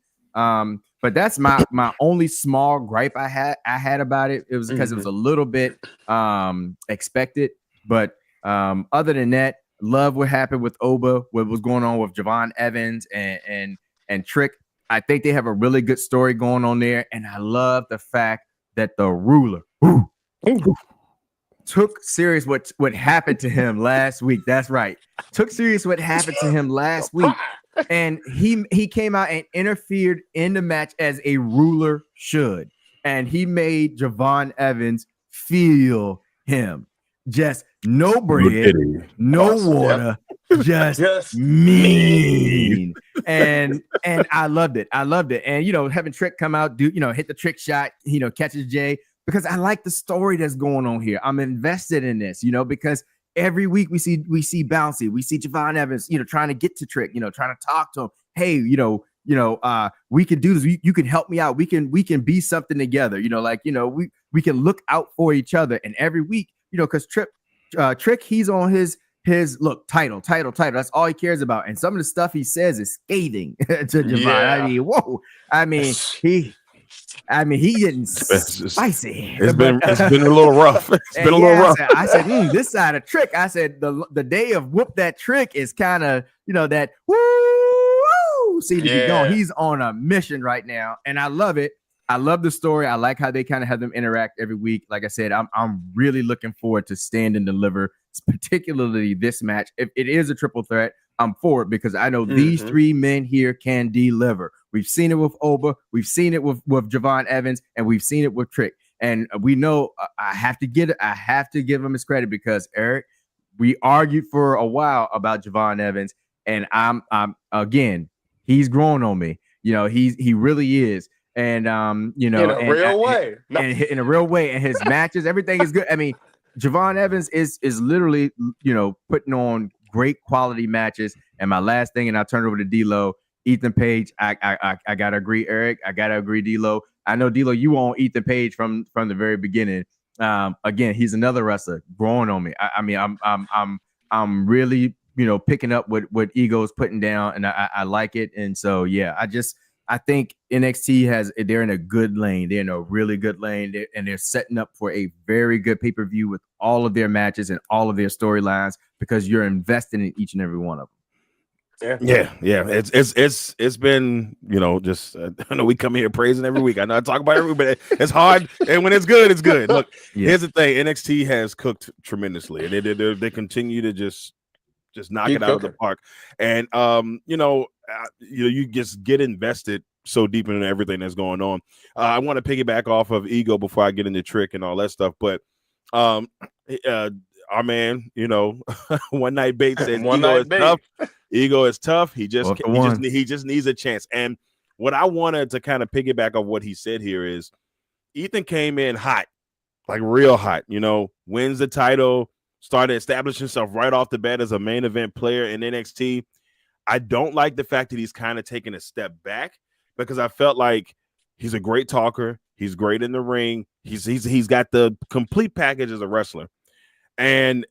But that's my only small gripe I had about it. It was because it was a little bit expected. But other than that, love what happened with Oba, what was going on with Javon Evans and Trick. I think they have a really good story going on there. And I love the fact that the ruler took serious what happened to him last week. That's right. Took serious what happened to him last week. And he came out and interfered in the match as a ruler should. And he made Javon Evans feel him. Just no bread, no water, just mean. And I loved it. And having Trick come out, hit the trick shot, catches Jay, because I like the story that's going on here. I'm invested in this, because every week we see Bouncy, we see Javon Evans, trying to get to Trick, trying to talk to him. Hey, we can do this. You can help me out. We can be something together. We can look out for each other. And every week, because Trick, he's on his title. That's all he cares about. And some of the stuff he says is scathing to Javon. Yeah. He getting spicy. It's been a little rough. It's been a little rough. I said, this side of Trick. I said the day of whoop that Trick is kind of that woo. See to get going. He's on a mission right now, and I love it. I love the story. I like how they kind of have them interact every week. Like I said, I'm really looking forward to Stand and Deliver, particularly this match. If it is a triple threat, I'm for it because I know these three men here can deliver. We've seen it with Oba, we've seen it with Javon Evans, and we've seen it with Trick. And we know I have to give him his credit because Eric, we argued for a while about Javon Evans, and I'm again, he's grown on me. He really is. and in a real way, and in a real way, and his matches, everything is good. I mean, Javon Evans is literally, putting on great quality matches. And my last thing, and I'll turn it over to D-Lo, Ethan Page. I gotta agree, Eric. I gotta agree, D-Lo. I know, D-Lo, you on Ethan Page from the very beginning. Again, he's another wrestler growing on me. I mean, I'm really, picking up what Ego's putting down, and I like it. And so, yeah, I think NXT they're in a good lane. They're in a really good lane, and they're setting up for a very good pay-per-view with all of their matches and all of their storylines, because you're investing in each and every one of them. Yeah. It's been, just I know we come here praising every week. I know I talk about every week, but it's hard, and when it's good, it's good. Look, Here's the thing: NXT has cooked tremendously, and they continue to just knock it out of the park. And you just get invested so deep into everything that's going on. I want to piggyback off of Ego before I get into Trick and all that stuff, but our man, one night bait said Ego is tough. He just needs a chance. And what I wanted to kind of piggyback on what he said here is Ethan came in hot, like real hot, wins the title, started establishing himself right off the bat as a main event player in NXT. I don't like the fact that he's kind of taking a step back, because I felt like he's a great talker. He's great in the ring. He's got the complete package as a wrestler. And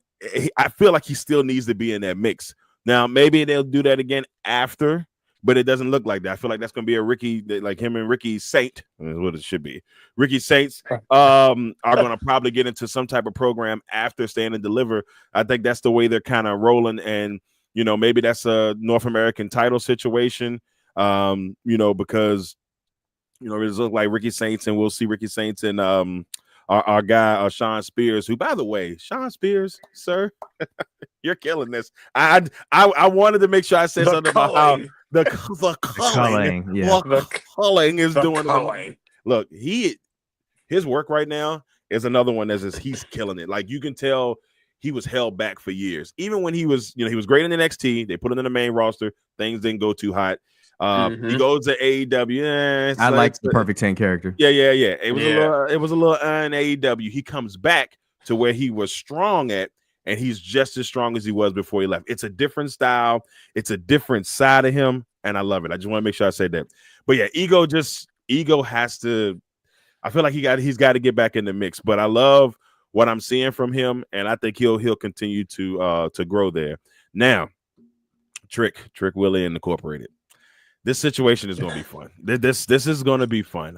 I feel like he still needs to be in that mix. Now, maybe they'll do that again after, but it doesn't look like that. I feel like that's going to be a Ricky, like him and Ricky Saint, is what it should be. Ricky Saints are going to probably get into some type of program after Stand and Deliver. I think that's the way they're kind of rolling. And, maybe that's a North American title situation, because, it looks like Ricky Saints, and we'll see Ricky Saints and our guy, Sean Spears, who, by the way, Sean Spears, sir, you're killing this. I wanted to make sure I said something about how the culling is doing. Look, his work right now is another one he's killing it. Like, you can tell he was held back for years. Even when he was great in NXT, they put him in the main roster. Things didn't go too hot. He goes to AEW. I like the Perfect 10 character. Yeah. It was a little in AEW. He comes back to where he was strong at, and he's just as strong as he was before he left. It's a different style. It's a different side of him, and I love it. I just want to make sure I say that. But yeah, Ego has to. I feel like he's got to get back in the mix. But I love what I'm seeing from him, and I think he'll continue to grow there. Now, Trick Willie Incorporated. This situation is going to be fun. This is going to be fun.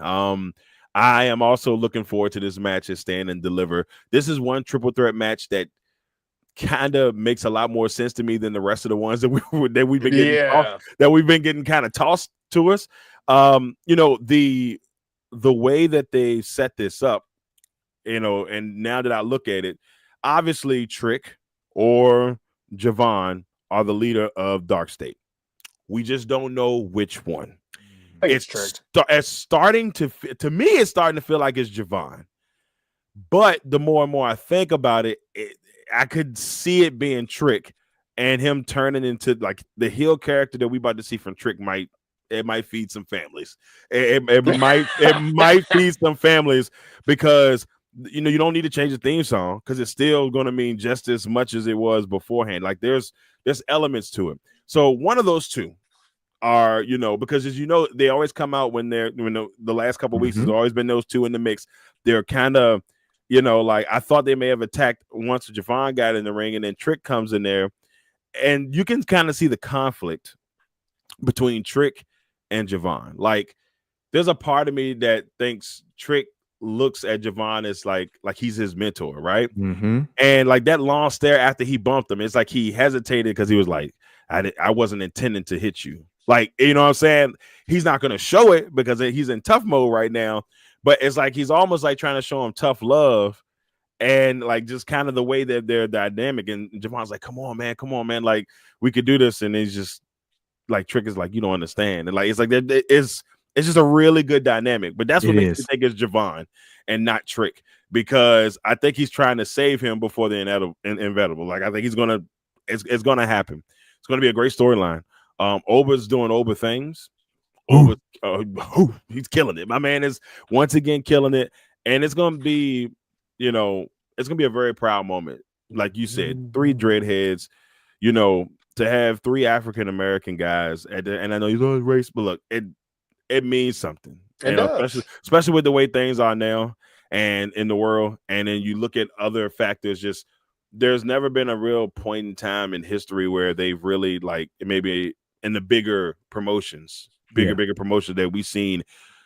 I am also looking forward to this match at Stand and Deliver. This is one triple threat match that kind of makes a lot more sense to me than the rest of the ones that we've been getting kind of tossed to us. The way that they set this up, and now that I look at it, obviously Trick or Javon are the leader of Dark State. We just don't know which one. It's starting to me. It's starting to feel like it's Javon. But the more and more I think about it, I could see it being Trick, and him turning into like the heel character that we about to see from Trick. Might feed some families. It might feed some families, because you don't need to change the theme song, because it's still going to mean just as much as it was beforehand. Like there's elements to it. So one of those two are, because as they always come out when the last couple of weeks, there's always been those two in the mix. They're kind of, like I thought they may have attacked once Javon got in the ring, and then Trick comes in there, and you can kind of see the conflict between Trick and Javon. Like there's a part of me that thinks Trick looks at Javon as like he's his mentor, right? And like that long stare after he bumped him, it's like he hesitated because he was like, I wasn't intending to hit you. Like, what I'm saying? He's not going to show it because he's in tough mode right now, but it's like he's almost like trying to show him tough love, and like just kind of the way that they're dynamic. And Javon's like, come on, man. Like we could do this. And he's just like, Trick is like, you don't understand. And like, it's like, it's just a really good dynamic, but that's what makes me think it's Javon and not Trick, because I think he's trying to save him before the inevitable. Like, I think it's going to happen. It's going to be a great storyline. Oba's doing Oba things. he's killing it. My man is once again killing it, and it's gonna be, it's gonna be a very proud moment. Like you said, 3 dreadheads, to have 3 African American guys, and I know you love race, but look, it means something. Especially with the way things are now and in the world. And then you look at other factors, just there's never been a real point in time in history where they've really, like, maybe in the bigger promotions that we've seen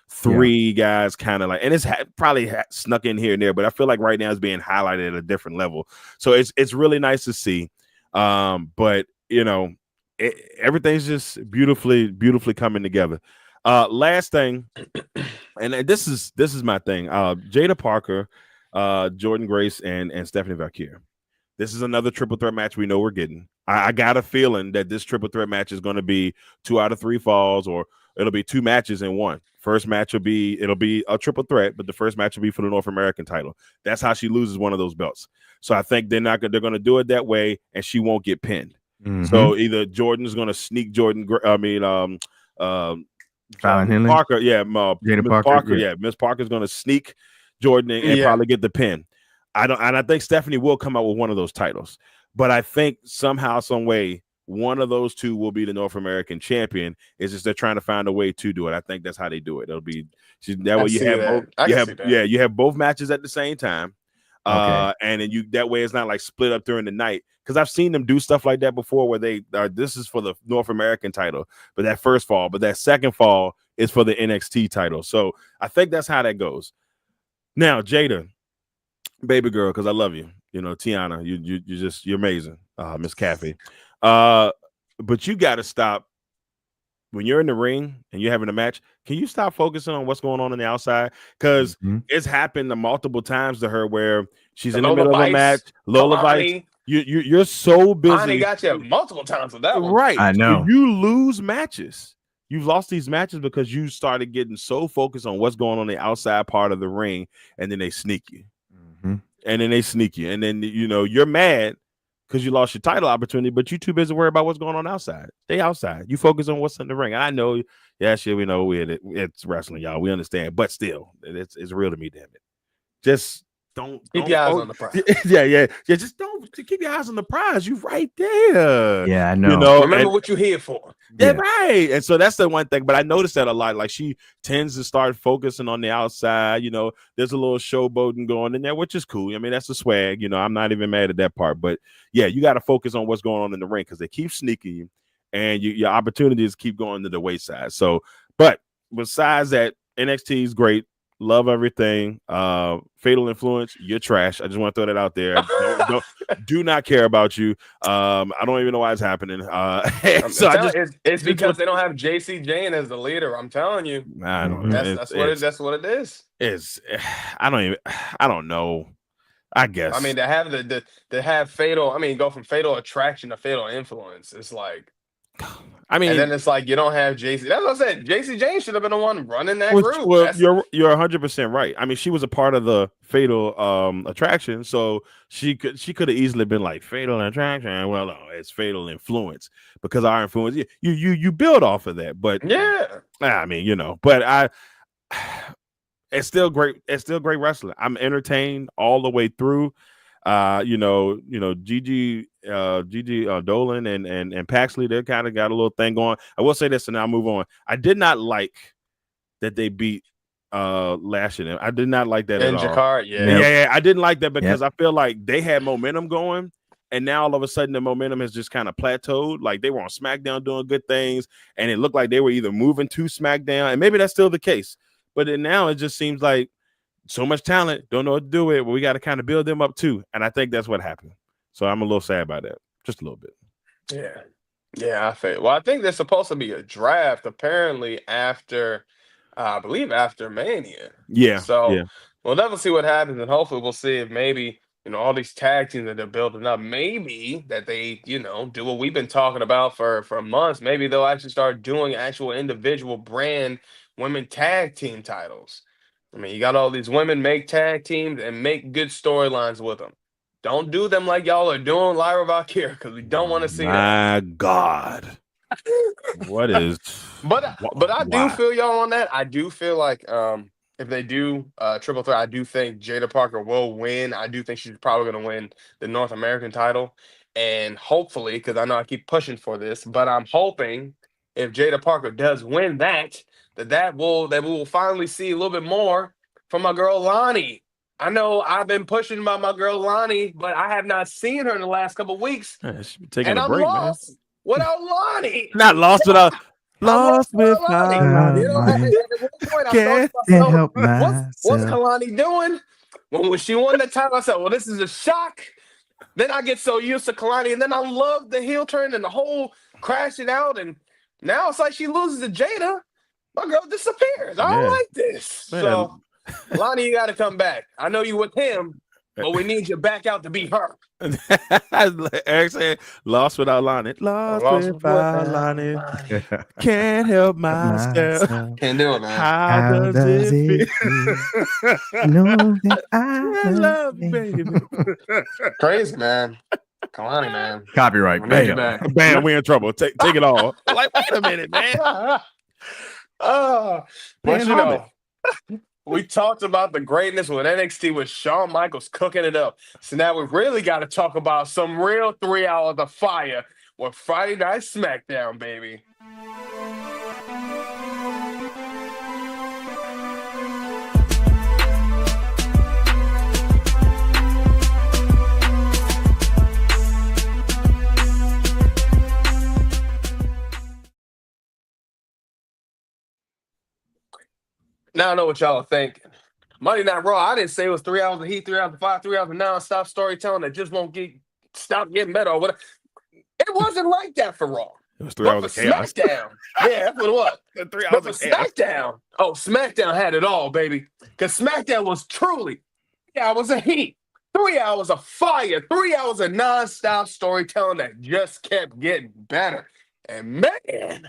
3 guys kind of like, and it's probably snuck in here and there, but I feel like right now it's being highlighted at a different level. So it's really nice to see. But everything's just beautifully coming together. Last thing, and this is my thing. Jada Parker, Jordan Grace, and Stephanie Valkyrie. This is another triple threat match we know we're getting. I got a feeling that this triple threat match is going to be 2 out of 3 falls, or it'll be 2 matches in one. First match it'll be a triple threat, but the first match will be for the North American title. That's how she loses one of those belts. So I think they're going to do it that way, and she won't get pinned. Mm-hmm. So either Jordan's going to sneak Parker, Jada Parker, Miss Parker's going to sneak Jordan and probably get the pin. I think Stephanie will come out with one of those titles, but I think somehow, some way, one of those 2 will be the North American champion. It's just they're trying to find a way to do it. I think that's how they do it. It'll be that way you have both matches at the same time. Okay. And then that way it's not like split up during the night, because I've seen them do stuff like that before where they this is for the North American title, but that first fall, but that second fall is for the NXT title. So I think that's how that goes. Now, Jada, baby girl, because I love you. Tiana, you're amazing, Miss Kathy. But you got to stop when you're in the ring and you're having a match. Can you stop focusing on what's going on the outside? Because it's happened multiple times to her where she's in the middle of a match. Lola Vice, you're so busy. I got you multiple times with that one. Right. I know. You lose matches. You've lost these matches because you started getting so focused on what's going on the outside part of the ring, and then they sneak you. Mm-hmm. And then you're mad because you lost your title opportunity, but you're too busy worried about what's going on outside. Stay outside. You focus on what's in the ring. I know, we know it's wrestling, y'all. We understand, but still, it's real to me, damn it. Just don't keep your eyes on the prize. Just don't keep your eyes on the prize. You right there. Yeah, I know. Remember what you're here for. Yeah, right. And so that's the one thing. But I noticed that a lot. Like, she tends to start focusing on the outside. There's a little showboating going in there, which is cool. I mean, that's the swag. I'm not even mad at that part. But yeah, you got to focus on what's going on in the ring, because they keep sneaking you, and your opportunities keep going to the wayside. So, but besides that, NXT is great. Love everything. Fatal Influence, you're trash. I just want to throw that out there. Do not care about you. I don't even know why it's happening. It's because they don't have JC Jane as the leader. I'm telling you. That's what it is. I don't know. I guess. I mean, to have Fatal. I mean, go from Fatal Attraction to Fatal Influence. It's like. And then it's like you don't have JC. That's what I said. JC Jane should have been the one running that group. Well, you're 100% right. I mean, she was a part of the Fatal Attraction, so she could have easily been like Fatal Attraction. Well, no, it's Fatal Influence, because our influence. You build off of that, but I mean, but it's still great. It's still great wrestling. I'm entertained all the way through. Gigi Dolan and Paxley, they kind of got a little thing going. I will say this, and I'll move on. I did not like that they beat Lashing. I did not like that at all. Yeah. I didn't like that because I feel like they had momentum going, and now all of a sudden the momentum has just kind of plateaued. Like, they were on SmackDown doing good things, and it looked like they were either moving to SmackDown, and maybe that's still the case. But then now it just seems like so much talent, don't know what to do with it, but we got to kind of build them up too. And I think that's what happened. So I'm a little sad about that. Just a little bit. Yeah, I think there's supposed to be a draft apparently after, I believe after Mania. Yeah. So we'll definitely see what happens, and hopefully we'll see if maybe, all these tag teams that they're building up, maybe that they, do what we've been talking about for months. Maybe they'll actually start doing actual individual brand women tag team titles. I mean, you got all these women, make tag teams and make good storylines with them. Don't do them like y'all are doing Lyra Valkyrie, because we don't want to see that. My God. What is But I do feel y'all on that. I do feel like if they do triple threat, I do think Jada Parker will win. I do think she's probably going to win the North American title, and hopefully, because I know I keep pushing for this, but I'm hoping if Jada Parker does win that we will finally see a little bit more from my girl Lonnie. I know I've been pushing about my girl Lonnie, but I have not seen her in the last couple of weeks. She's taking and a I'm break, lost man. without Lonnie. Not lost without Lonnie. You know, at one point I thought to myself, what's Kalani doing? When she won the title, I said, well, this is a shock. Then I get so used to Kalani, and then I love the heel turn and the whole crashing out, and now it's like she loses to Jada. My girl disappears. I don't like this. Man. So, Lonnie, you got to come back. I know you with him, but we need you back out to be her. Eric said, lost without Lonnie. Lost without Lonnie. Can't help myself. Can't do it, man. How does it feel? Know that I love you, baby. Crazy, man. Kalani, man. Copyright. Bam, we're in trouble. Take it all. Like, wait a minute, man. But you know, we talked about the greatness with NXT with Shawn Michaels cooking it up. So now we really got to talk about some real 3 hours of fire with Friday Night Smackdown, baby. Now I know what y'all are thinking. Monday Night Raw, I didn't say it was 3 hours of heat, 3 hours of fire, 3 hours of non-stop storytelling that just won't stop getting better or whatever. It wasn't like that for Raw. It was 3 hours of chaos. SmackDown, yeah, that's what it was. 3 hours of chaos. SmackDown had it all, baby. Because SmackDown was truly 3 hours of heat, 3 hours of fire, 3 hours of non-stop storytelling that just kept getting better. And man,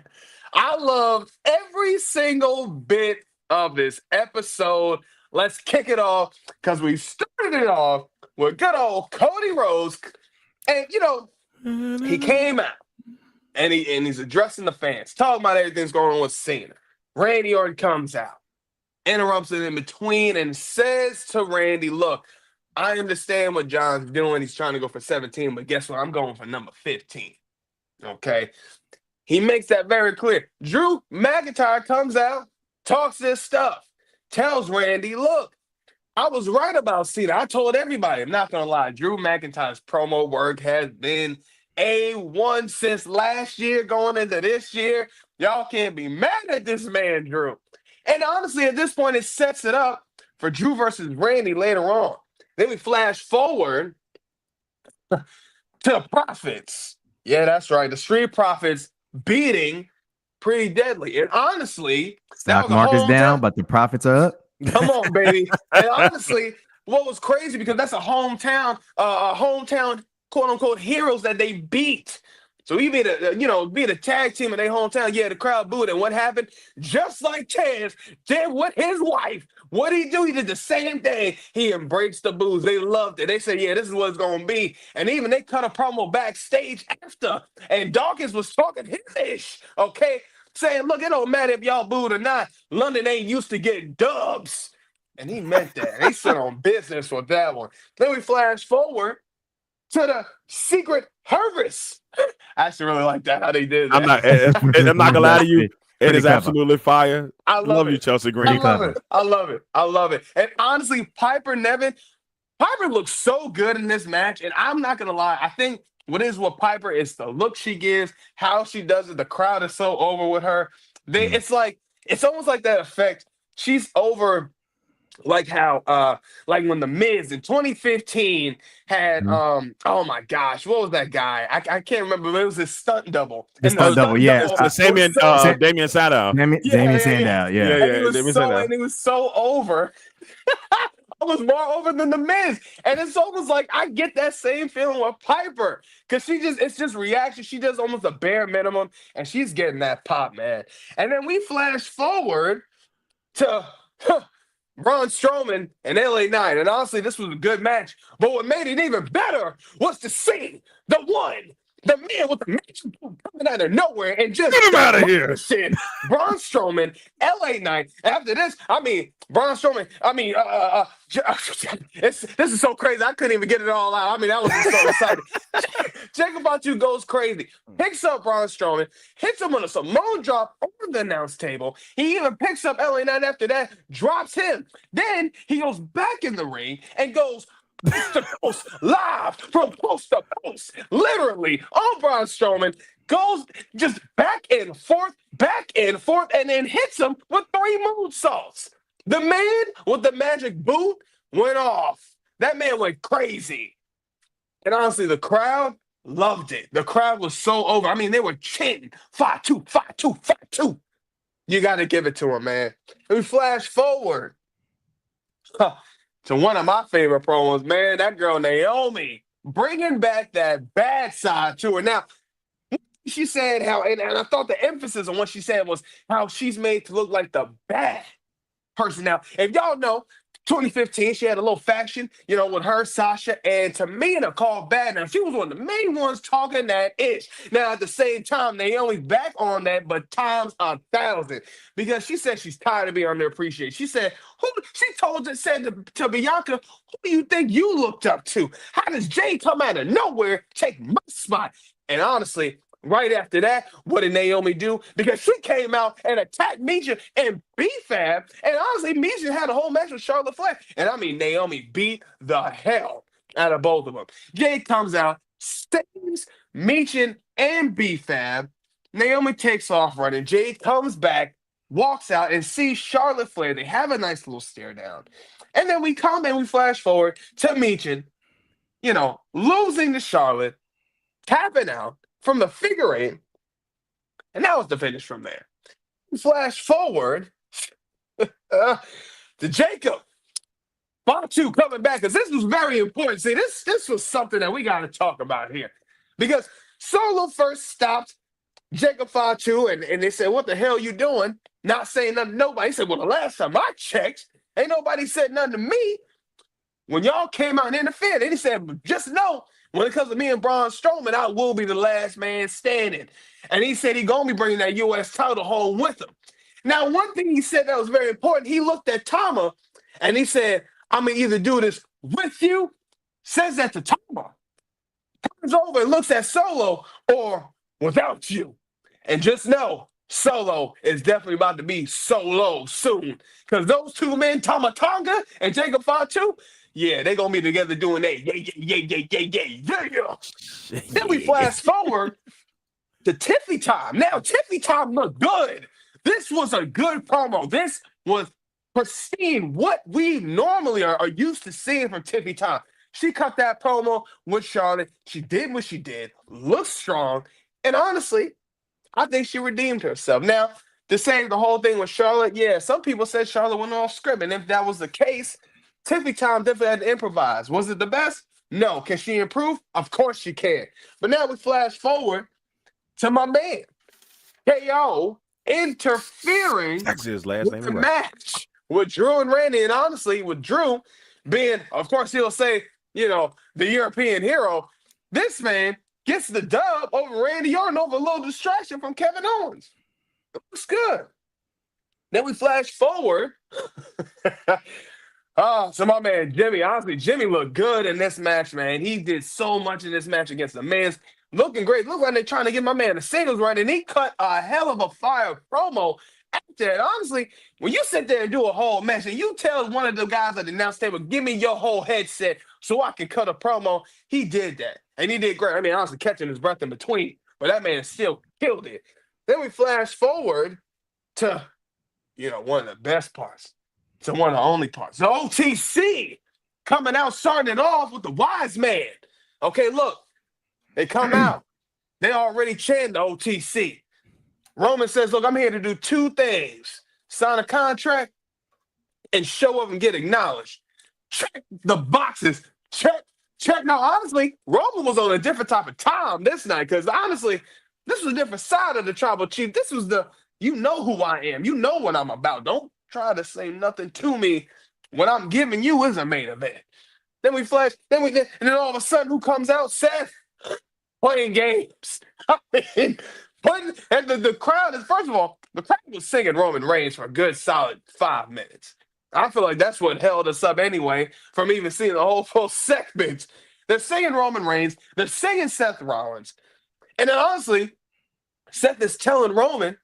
I loved every single bit of this episode. Let's kick it off because we started it off with good old Cody Rhodes, and you know he came out and he's addressing the fans, talking about everything's going on with Cena. Randy Orton comes out, interrupts it in between, and says to Randy, "Look, I understand what John's doing. He's trying to go for 17, but guess what? I'm going for number 15." Okay, he makes that very clear. Drew McIntyre comes out, talks this stuff, tells Randy, look, I was right about Cena. I told everybody, I'm not going to lie, Drew McIntyre's promo work has been A1 since last year going into this year. Y'all can't be mad at this man, Drew. And honestly, at this point, it sets it up for Drew versus Randy later on. Then we flash forward to the Profits. Yeah, that's right. The Street Profits beating Pretty Deadly. And honestly, stock market's down, but the profits are up. Come on, baby. And honestly, what was crazy, because that's a hometown quote unquote heroes that they beat. So he beat a tag team in their hometown. Yeah, the crowd booed. And what happened? Just like Taz did with his wife. What did he do? He did the same thing. He embraced the boos. They loved it. They said, yeah, this is what it's going to be. And even they cut a promo backstage after. And Dawkins was talking his ish, okay? Saying, look, it don't matter if y'all booed or not. London ain't used to getting dubs. And he meant that. They stood on business with that one. Then we flash forward to the Secret Harvest. I actually really like that, how they did that. I'm not gonna lie to you. It is absolutely fire. I love you, Chelsea Green. I love it. And honestly, Piper looks so good in this match. And I'm not gonna lie, I think what Piper is the look she gives, how she does it. The crowd is so over with her. It's almost like that effect. She's over. Like how like when the Miz in 2015 had oh my gosh, what was that guy? I can't remember, but it was his stunt double. Stunt double, yeah. Damien Sandow. Damien Sandow, yeah. And he was so over. Almost more over than the Miz. And it's almost like I get that same feeling with Piper. Because it's just reaction. She does almost a bare minimum, and she's getting that pop, man. And then we flash forward to Braun Strowman and LA Knight. And honestly, this was a good match. But what made it even better was to see the one, The man with the magic boot coming out of nowhere and just get him out of here. Shit. Braun Strowman, LA Knight. After this, Braun Strowman, this is so crazy. I couldn't even get it all out. That was just so exciting. Jacob Fatu goes crazy, picks up Braun Strowman, hits him with a Samoan drop over the announce table. He even picks up LA Knight after that, drops him. Then he goes back in the ring and goes post to post, live from post to post, literally on Braun Strowman, goes just back and forth, and then hits him with 3 moonsaults. The man with the magic boot went off. That man went crazy. And honestly, the crowd loved it. The crowd was so over. They were chanting, 5-2, 5-2, 5-2. You got to give it to him, man. And we flash forward to one of my favorite promos, man. That girl Naomi bringing back that bad side to her. Now, she said how, and I thought the emphasis on what she said was how she's made to look like the bad person. Now, if y'all know, 2015, she had a little faction, with her, Sasha, and Tamina called bad. Now, she was one of the main ones talking that ish. Now, at the same time, Naomi's back on that, but times 1,000. Because she said she's tired of being underappreciated. She said, said to Bianca, who do you think you looked up to? How does Jay come out of nowhere, take my spot? And honestly, right after that, what did Naomi do? Because she came out and attacked Misha and B-Fab. And honestly, Misha had a whole match with Charlotte Flair. And Naomi beat the hell out of both of them. Jay comes out, stays Misha and B-Fab. Naomi takes off running. Jay comes back, walks out, and sees Charlotte Flair. They have a nice little stare down. And then we come and we flash forward to Misha, losing to Charlotte, tapping out from the figure 8, and that was the finish from there. Flash forward to Jacob Fatu coming back, because this was very important. See, this was something that we got to talk about here, because Solo first stopped Jacob Fatu, and they said, "What the hell you doing? Not saying nothing to nobody." He said, "Well, the last time I checked, ain't nobody said nothing to me when y'all came out and interfered." And he said, "Just know, when it comes to me and Braun Strowman, I will be the last man standing." And he said he's going to be bringing that U.S. title home with him. Now, one thing he said that was very important, he looked at Tama and he said, "I'm going to either do this with you," says that to Tama, turns over and looks at Solo, "or without you." And just know, Solo is definitely about to be solo soon. Because those two men, Tama Tonga and Jacob Fatu, yeah, they're going to be together doing that. Yeah. Then we flash forward to Tiffy Time. Now, Tiffy Time looked good. This was a good promo. This was pristine. What we normally are used to seeing from Tiffy Time. She cut that promo with Charlotte. She did what she did. Looked strong. And honestly, I think she redeemed herself. Now, to say the whole thing with Charlotte, yeah, some people said Charlotte went off script. And if that was the case, Tiffy Time definitely had to improvise. Was it the best? No. Can she improve? Of course she can. But now we flash forward to my man, KO, interfering his last with name the match with Drew and Randy. And honestly, with Drew being, of course, he'll say, the European hero, this man gets the dub over Randy Orton over a little distraction from Kevin Owens. It looks good. Then we flash forward. So my man Jimmy, honestly, Jimmy looked good in this match, man. He did so much in this match against the Miz. Looking great. Looked like they're trying to get my man the singles right, and he cut a hell of a fire promo after that. Honestly, when you sit there and do a whole match, and you tell one of the guys at the announce table, "Give me your whole headset so I can cut a promo," he did that. And he did great. Honestly, catching his breath in between, but that man still killed it. Then we flash forward to, one of the best parts. To one of the only parts. The OTC coming out, starting it off with the wise man. Okay, look. They come out. They already chant the OTC. Roman says, "Look, I'm here to do 2 things. Sign a contract and show up and get acknowledged." Check the boxes. Check. Now, honestly, Roman was on a different type of time this night, because honestly, this was a different side of the tribal chief. This was you know who I am. You know what I'm about. Don't try to say nothing to me. What I'm giving you is a main event. Then we flash, and then all of a sudden, who comes out? Seth playing games. I mean, and the crowd is, first of all, the crowd was singing Roman Reigns for a good solid 5 minutes. I feel like that's what held us up anyway from even seeing the whole full segment. They're singing Roman Reigns. They're singing Seth Rollins. And then honestly, Seth is telling Roman,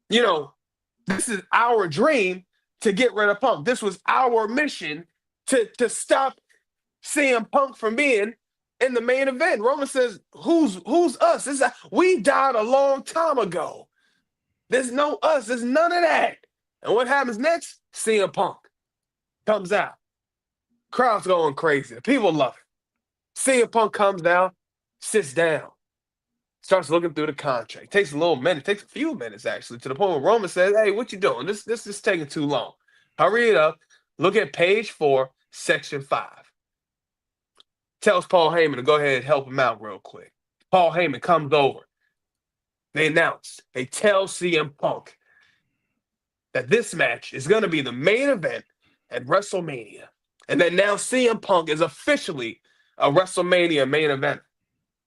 this is our dream to get rid of Punk. This was our mission to stop CM Punk from being in the main event. Roman says, who's us? We died a long time ago. There's no us. There's none of that. And what happens next? CM Punk comes out. Crowd's going crazy. People love it. CM Punk comes out, sits down, starts looking through the contract. Takes a little minute. Takes a few minutes, actually, to the point where Roman says, hey, what you doing? This is taking too long. Hurry it up. Look at page 4, section 5. Tells Paul Heyman to go ahead and help him out real quick. Paul Heyman comes over. They tell CM Punk that this match is going to be the main event at WrestleMania. And that now CM Punk is officially a WrestleMania main event.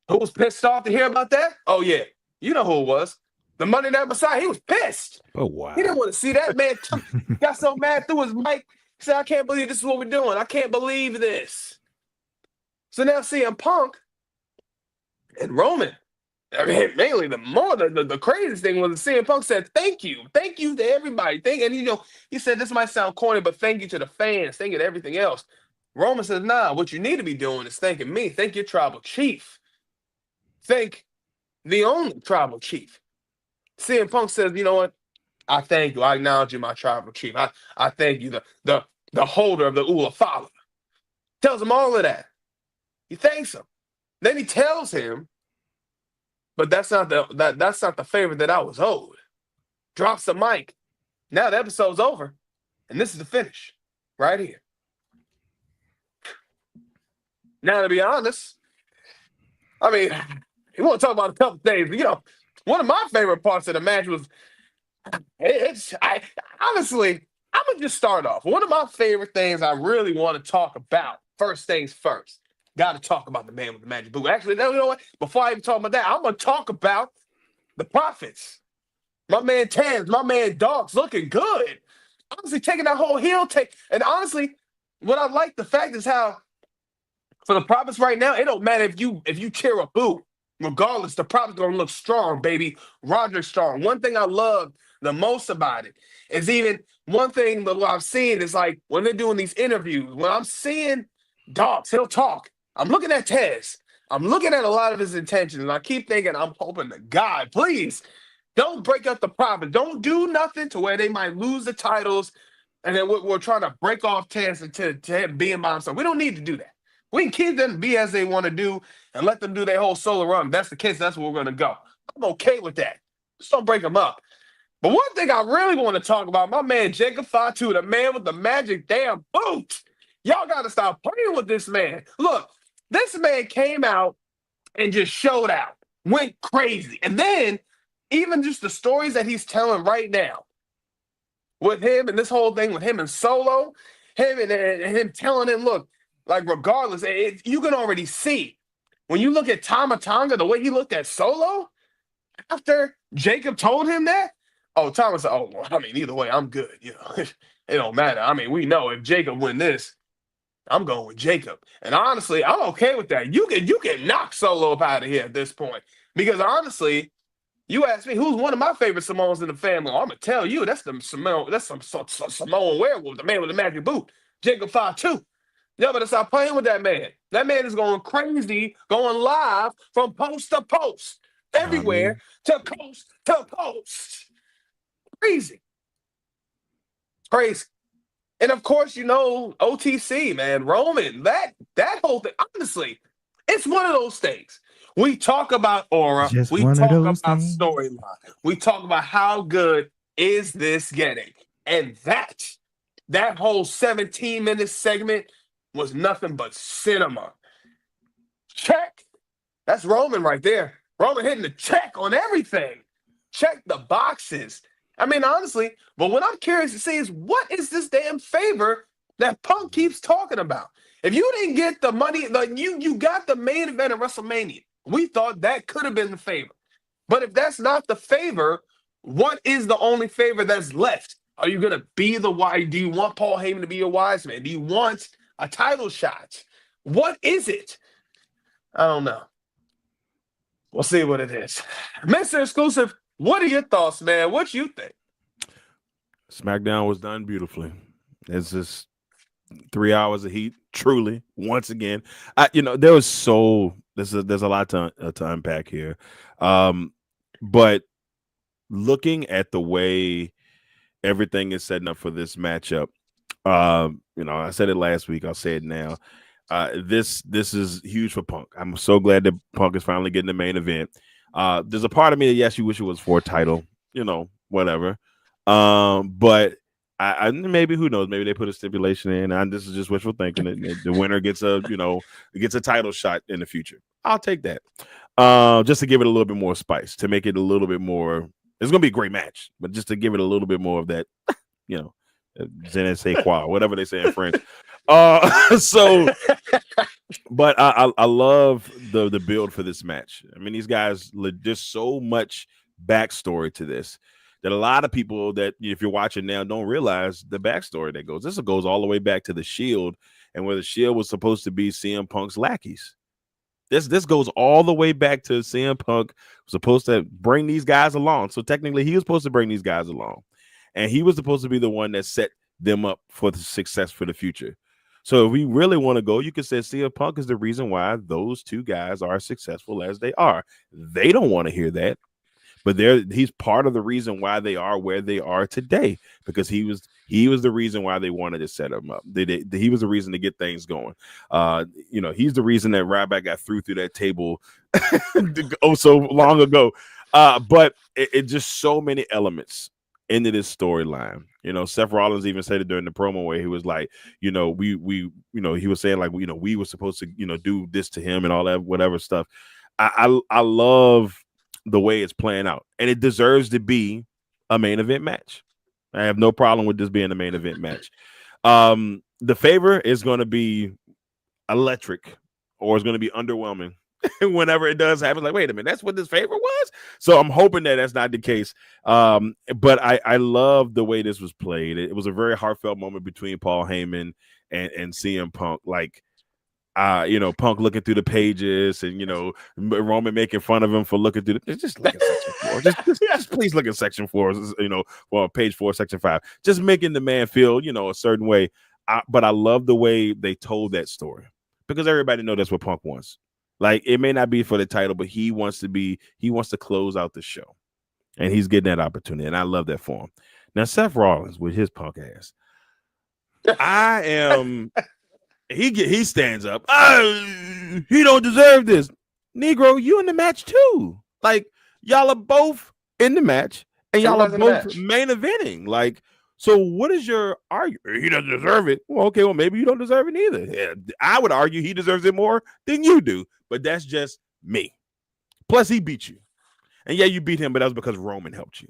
Who was pissed off to hear about that? Oh, yeah. You know who it was. The Monday Night Messiah. He was pissed. Oh, wow. He didn't want to see that. Man got so mad through his mic. He said, I can't believe this is what we're doing. I can't believe this. So now CM Punk and Roman, I mean, mainly the craziest thing was that CM Punk said, thank you. Thank you to everybody. And he said, this might sound corny, but thank you to the fans. Thank you to everything else. Roman says, nah, what you need to be doing is thanking me. Thank your tribal chief. Thank the only tribal chief. CM Punk says, you know what? I thank you. I acknowledge you, my tribal chief. I thank you, the holder of the Ula Fala. Tells him all of that. He thanks him. Then he tells him, but that's not the favor that I was owed. Drops the mic. Now the episode's over, and this is the finish right here. Now, to be honest, I mean, you want to talk about a couple things. One of my favorite parts of the match was, honestly, I'm going to just start off. One of my favorite things I really want to talk about, first things first, got to talk about the man with the magic boot. Actually, you know what? Before I even talk about that, I'm going to talk about the Profits. My man Tans, my man Dogs looking good. Honestly, taking that whole heel take. And honestly, what I like the fact is how, for the Profits right now, it don't matter if you cheer a boo. Regardless, the Profits going to look strong, baby. Roger strong. One thing I love the most about it is even one thing that I've seen is like when they're doing these interviews, when I'm seeing Dogs, he'll talk. I'm looking at Tez. I'm looking at a lot of his intentions, and I keep thinking, I'm hoping to God, please, don't break up the Profits. Don't do nothing to where they might lose the titles, and then we're trying to break off Tez to him being by himself. We don't need to do that. We can keep them be as they want to do and let them do their whole solo run. If that's the case, that's where we're going to go. I'm okay with that. Just don't break them up. But one thing I really want to talk about, my man Jacob Fatu, the man with the magic damn boot. Y'all got to stop playing with this man. Look, this man came out and just showed out, went crazy. And then even just the stories that he's telling right now with him and this whole thing with him and Solo, him and him telling him, look, like regardless, you can already see when you look at Tama Tonga, the way he looked at Solo after Jacob told him that. Oh, Tama said, "Oh, well, I mean, either way, I'm good. It don't matter. I mean, we know if Jacob win this, I'm going with Jacob." And honestly, I'm okay with that. You can knock Solo up out of here at this point because honestly, you ask me who's one of my favorite Samoans in the family. I'm gonna tell you that's some Samoan werewolf, the man with the magic boot, Jacob Fatu. Y'all better stop playing with that man. That man is going crazy, going live from post to post, everywhere to coast. Crazy. Crazy. And of course, OTC, man, Roman, that whole thing, honestly, it's one of those things. We talk about aura. We talk about storyline. We talk about how good is this getting. And that whole 17-minute segment was nothing but cinema. Check. That's Roman right there. Roman hitting the check on everything. Check the boxes. I mean, honestly, but what I'm curious to see is what is this damn favor that Punk keeps talking about? If you didn't get the money, like you got the main event of WrestleMania, We thought that could have been the favor. But if that's not the favor, what is the only favor that's left? Are you going to be the wise? Do you want Paul Heyman to be a wise man? Do you want a title shot? What is it? I don't know. We'll see what it is. Mr. Xclusive, what are your thoughts, man? What you think? Smackdown was done beautifully. It's just 3 hours of heat, truly, once again. There was there's a lot to unpack here. But looking at the way everything is setting up for this matchup, I said it last week, I'll say it now. This is huge for Punk. I'm so glad that Punk is finally getting the main event. There's a part of me that, yes, you wish it was for a title, whatever. But I maybe, who knows, maybe they put a stipulation in, and this is just wishful thinking that the winner gets a title shot in the future. I'll take that. Just to give it a little bit more spice, to make it a little bit more. It's gonna be a great match, but just to give it a little bit more of that, je ne sais quoi, whatever they say in French. But I love the build for this match. I mean, these guys, there's so much backstory to this that a lot of people that, if you're watching now, don't realize the backstory that goes. This goes all the way back to the Shield, and where the Shield was supposed to be CM Punk's lackeys. This goes all the way back to CM Punk was supposed to bring these guys along. So technically, he was supposed to bring these guys along, and he was supposed to be the one that set them up for the success for the future. So if we really want to go, you could say CM Punk is the reason why those two guys are successful as they are. They don't want to hear that, but he's part of the reason why they are where they are today, because he was the reason why they wanted to set them up. He was the reason to get things going. He's the reason that Ryback got through that table so long ago. But it just so many elements into this storyline. Seth Rollins even said it during the promo where he was like, he was saying like, we were supposed to, do this to him and all that, whatever stuff. I love the way it's playing out, and it deserves to be a main event match. I have no problem with this being a main event match. The favor is going to be electric, or it's going to be underwhelming whenever it does happen. Like, wait a minute, that's what this favor was? So I'm hoping that that's not the case. But I love the way this was played. It was a very heartfelt moment between Paul Heyman and CM Punk. Like, Punk looking through the pages, and Roman making fun of him for looking through just look at section 4. Just please look at section 4, or page 4, section 5. Just making the man feel, a certain way. But I love the way they told that story, because everybody knows that's what Punk wants. Like, it may not be for the title, but he wants to close out the show, and he's getting that opportunity, and I love that for him. Now, Seth Rollins with his punk ass, he stands up. He don't deserve this. Negro, you in the match too. Like, y'all are both in the match, and y'all are both main eventing. Like, so what is your argument? He doesn't deserve it. Well, okay, well, maybe you don't deserve it either. Yeah, I would argue he deserves it more than you do, but that's just me. Plus, he beat you. And yeah, you beat him, but that was because Roman helped you.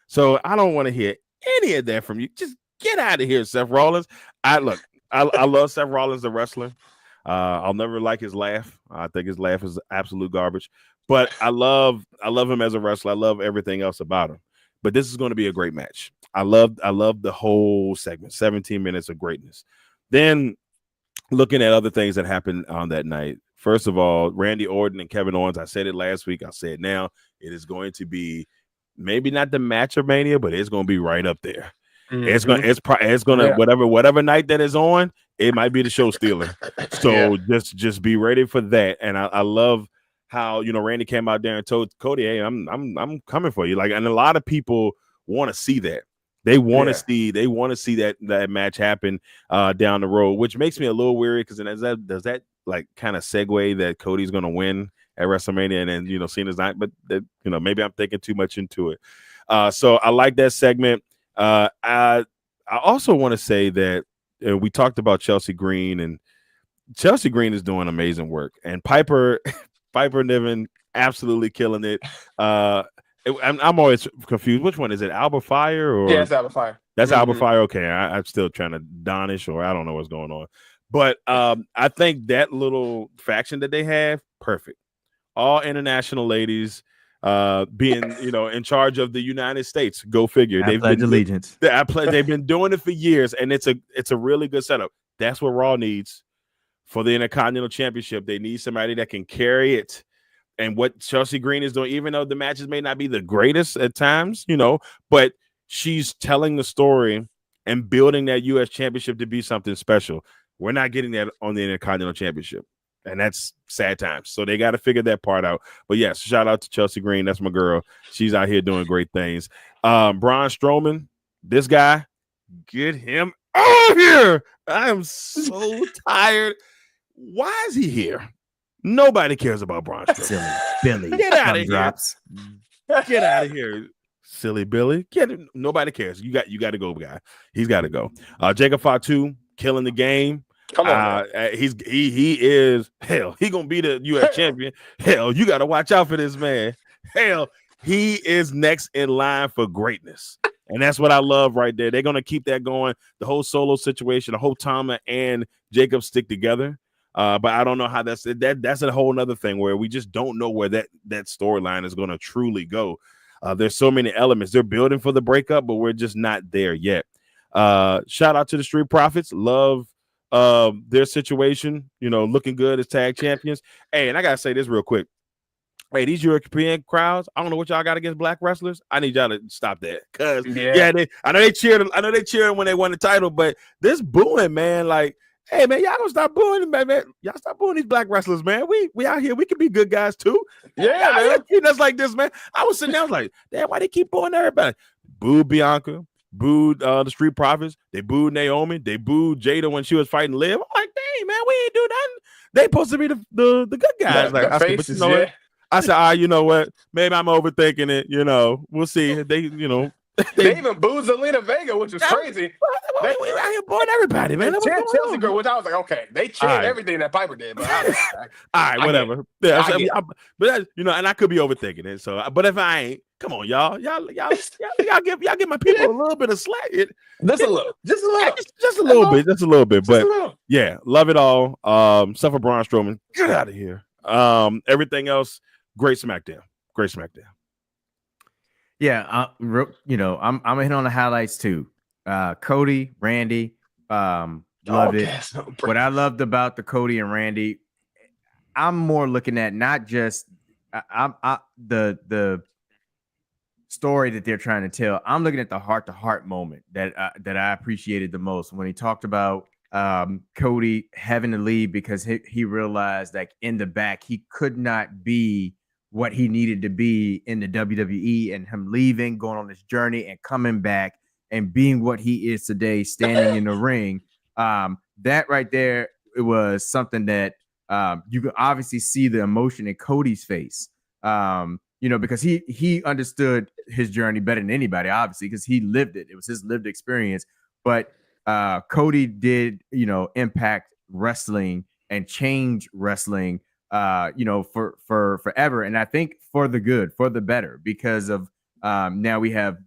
So I don't want to hear any of that from you. Just get out of here, Seth Rollins. I love Seth Rollins, the wrestler. I'll never like his laugh. I think his laugh is absolute garbage. But I love him as a wrestler. I love everything else about him. But this is going to be a great match. I love the whole segment. 17 minutes of greatness. Then looking at other things that happened on that night. First of all, Randy Orton and Kevin Owens. I said it last week. I'll say it now. It is going to be maybe not the match of Mania, but it's going to be right up there. Mm-hmm. It's gonna whatever night that is on, it might be the show stealer. So just be ready for that. And I love how Randy came out there and told Cody, "Hey, I'm coming for you." Like, and a lot of people want to see that. They want to see that match happen down the road, which makes me a little weary, because then does that like kind of segue that Cody's gonna win at WrestleMania, and then Cena's not, but maybe I'm thinking too much into it. So I like that segment. I also want to say that we talked about Chelsea Green, and Chelsea Green is doing amazing work, and Piper Niven absolutely killing it. I'm always confused. Which one is it? Alba Fire or it's Alba Fire. That's Alba Fire. Okay, I'm still trying to Donish, or I don't know what's going on. But I think that little faction that they have, perfect. all international ladies being, in charge of the United States. Go figure. They've pledged allegiance. They've been doing it for years, and it's a really good setup. That's what Raw needs for the Intercontinental Championship. They need somebody that can carry it. And what Chelsea Green is doing, even though the matches may not be the greatest at times, but she's telling the story and building that U.S. Championship to be something special. We're not getting that on the Intercontinental Championship. And that's sad times. So they got to figure that part out. But yes, shout out to Chelsea Green. That's my girl. She's out here doing great things. Braun Strowman, this guy, get him out of here. I am so tired. Why is he here? Nobody cares about Braun Strowman. Silly Billy. Get out of here. Get out of here. Silly Billy. Nobody cares. You got to go, guy. He's got to go. Jacob Fatu killing the game. Come on. He is hell. He gonna be the U.S. champion. Hell, you got to watch out for this man. Hell, he is next in line for greatness, and that's what I love right there. They're gonna keep that going. The whole Solo situation. I hope Tama and Jacob stick together. But I don't know how that's a whole nother thing where we just don't know where that storyline is gonna truly go. There's so many elements. They're building for the breakup, but we're just not there yet. Shout out to the Street Profits. Love their situation, looking good as tag champions. Hey, and I gotta say this real quick. Hey, these European crowds, I don't know what y'all got against black wrestlers. I need y'all to stop that. Cause I know they cheering when they won the title, but this booing, man, like, hey man, y'all don't stop booing, man. Y'all stop booing these black wrestlers, man. We out here, we can be good guys too. Yeah, man. Treating us like this, man. I was sitting there, I was like, damn, why they keep booing everybody? Boo Bianca. Booed the Street Profits. They booed Naomi. They booed Jada when she was fighting Liv. I'm like, dang, man, we ain't do nothing. They supposed to be the good guys. What? I said, you know what? Maybe I'm overthinking it. We'll see. They even booed Zelina Vega, which was crazy. We out here booing everybody, man. Chelsea girl, which I was like, okay, they cheered everything that Piper did. But all right, whatever. But and I could be overthinking it. So, but if I ain't, come on, y'all give my people a little bit of slack. Just a little bit. But yeah, love it all. Stuff for Braun Strowman. Get out of here. Everything else, great SmackDown. Yeah, I'm gonna hit on the highlights too. Cody, Randy, loved it. What I loved about the Cody and Randy, I'm more looking at not just the story that they're trying to tell. I'm looking at the heart-to-heart moment that I appreciated the most when he talked about Cody having to leave because he realized like in the back he could not be what he needed to be in the WWE, and him leaving, going on this journey and coming back and being what he is today, standing in the ring. That right there, it was something that you can obviously see the emotion in Cody's face. Because he understood his journey better than anybody, obviously, because he lived it. It was his lived experience. But Cody did, impact wrestling and change wrestling, for forever. And I think for the good, for the better, because of now we have,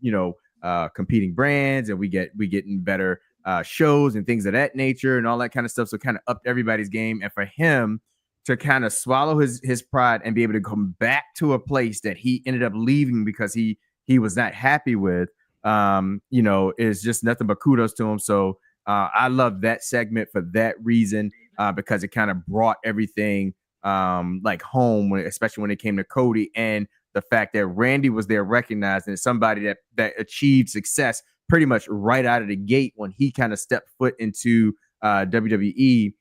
competing brands, and we getting better shows and things of that nature and all that kind of stuff. So kind of upped everybody's game. And for him to kind of swallow his pride and be able to come back to a place that he ended up leaving because he was not happy with, is just nothing but kudos to him. So I love that segment for that reason, because it kind of brought everything like home, especially when it came to Cody, and the fact that Randy was there recognizing somebody that achieved success pretty much right out of the gate when he kind of stepped foot into WWE.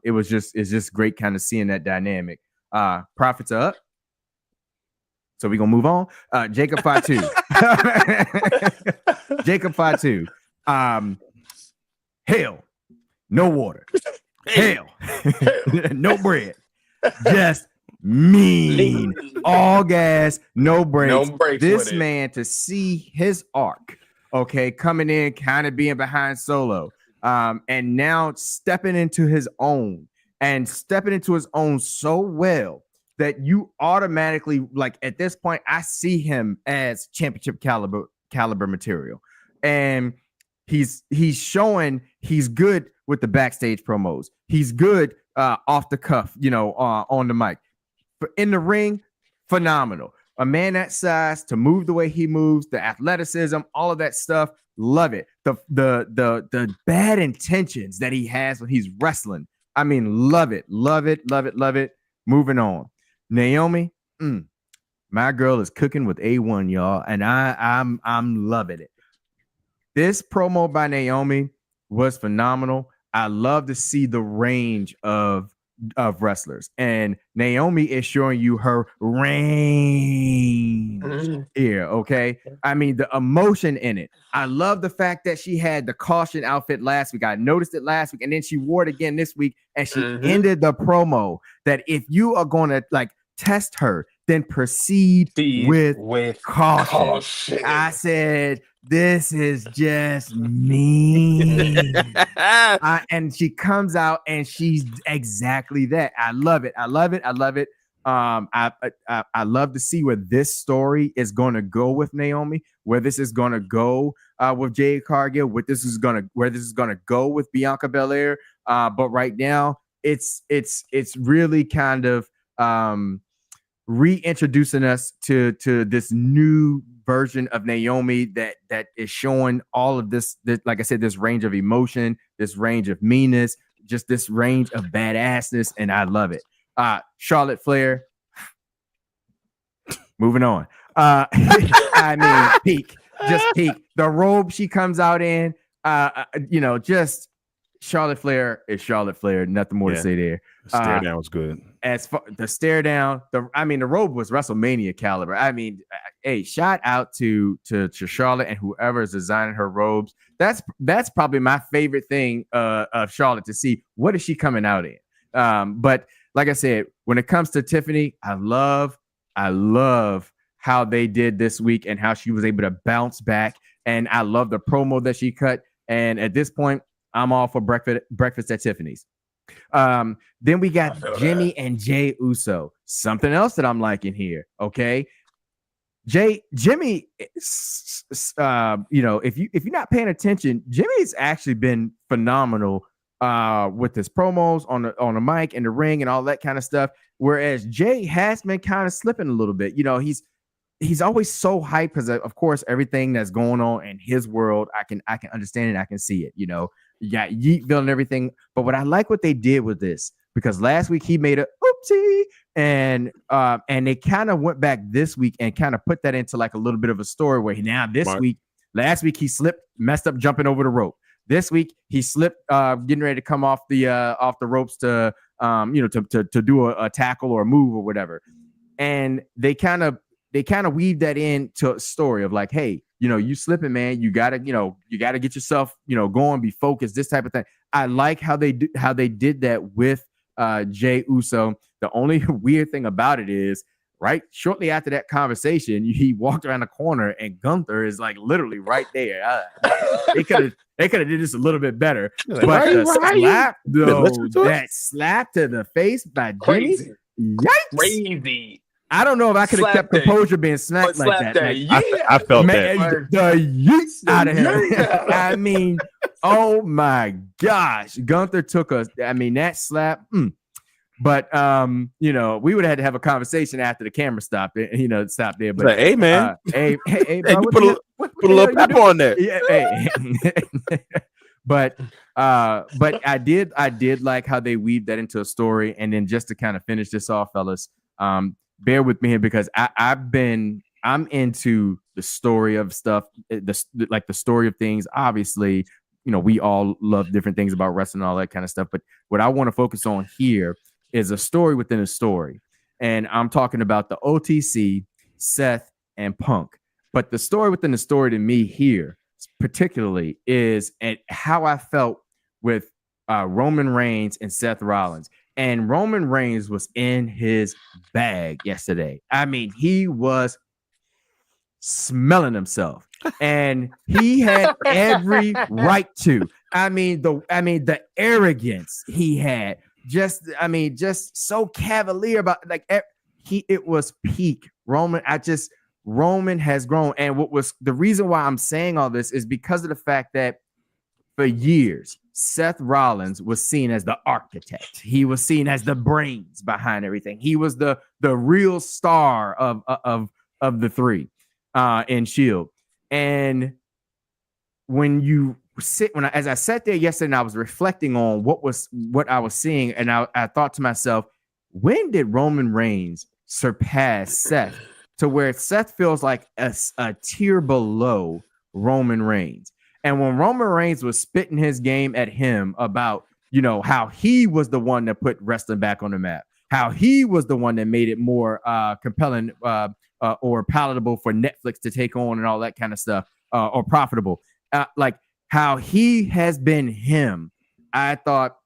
It's just great kind of seeing that dynamic. Profits are up. So we're going to move on. Jacob Fatu. Jacob Fatu. Hell, no water. Hell, no bread. Just mean. All gas, no brakes. This man, to see his arc, coming in, kind of being behind Solo, and now stepping into his own so well that you automatically, like, at this point, I see him as championship caliber material. And he's showing he's good with the backstage promos. He's good off the cuff, on the mic. in the ring, phenomenal. A man that size to move the way he moves, the athleticism, all of that stuff, love it. The bad intentions that he has when he's wrestling, I mean, love it. Moving on, Naomi, my girl is cooking with A1, y'all, and I'm loving it. This promo by Naomi was phenomenal. I love to see the range of wrestlers, and Naomi is showing you her range here. Okay, I mean the emotion in it. I love the fact that she had the caution outfit last week. I noticed it last week, and then she wore it again this week, and she ended the promo that if you are going to like test her, then proceed with caution. I said, this is just mean. And she comes out and she's exactly that. I love it. I love it. I love to see where this story is going to go with Naomi, where this is going to go with Jade Cargill, where this is going to go with Bianca Belair. But right now, it's really kind of reintroducing us to this new version of Naomi that is showing all of this, like I said, this range of emotion, this range of meanness, just this range of badassness, and I love it. Charlotte Flair, moving on. I mean, peak. The robe she comes out in, just Charlotte Flair is Charlotte Flair. Nothing more to say there. Stare down was good. As far the stare down, the robe was WrestleMania caliber. I mean, hey, shout out to Charlotte and whoever is designing her robes. That's probably my favorite thing of Charlotte to see. What is she coming out in? But like I said, when it comes to Tiffany, I love how they did this week and how she was able to bounce back. And I love the promo that she cut. And at this point, I'm all for breakfast at Tiffany's. Then we got Jimmy and Jey Uso. Something else that I'm liking here. Okay, Jimmy. If you're not paying attention, Jimmy's actually been phenomenal with his promos on the mic and the ring and all that kind of stuff. Whereas Jay has been kind of slipping a little bit. You know, he's always so hyped because of course everything that's going on in his world, I can understand it, I can see it. You know, you got Yeetville and everything. But what I like what they did with this, because last week he made a oopsie, and they kind of went back this week and kind of put that into like a little bit of a story where last week he slipped, messed up jumping over the rope. This week he slipped, getting ready to come off the ropes to do a tackle or a move or whatever, and they kind of weave that into a story of like, hey, you slipping, man. You gotta get yourself, going, be focused, this type of thing. I like how they did that with Jey Uso. The only weird thing about it is, right shortly after that conversation, he walked around the corner and Gunther is like literally right there. They could have did this a little bit better, but that slap to the face by Jimmy, yikes! Crazy. I don't know if I could have kept composure being smacked like that. I felt that. The yeets out of him. I mean, oh my gosh. Gunther took that slap. But, we would have had to have a conversation after the camera stopped, stopped there. But, hey, man. Hey, bro, put a little pep on that. Yeah, hey. But I did like how they weaved that into a story. And then just to kind of finish this off, fellas, bear with me here because I'm into the story of stuff, the story of things. Obviously, we all love different things about wrestling and all that kind of stuff. But what I want to focus on here is a story within a story. And I'm talking about the OTC, Seth, and Punk. But the story within the story to me here particularly is how I felt with Roman Reigns and Seth Rollins. And Roman Reigns was in his bag yesterday. I mean, he was smelling himself, and he had every right to. I mean, the arrogance he had, just so cavalier about it was peak Roman. Roman has grown, and what was the reason why I'm saying all this is because of the fact that for years Seth Rollins was seen as the architect. He was seen as the brains behind everything. He was the real star of the three in Shield. And as I sat there yesterday and I was reflecting on what I was seeing, and I thought to myself, when did Roman Reigns surpass Seth to where Seth feels like a tier below Roman Reigns? And when Roman Reigns was spitting his game at him about, how he was the one that put wrestling back on the map, how he was the one that made it more compelling or palatable for Netflix to take on and all that kind of stuff, or profitable, like how he has been him, I thought,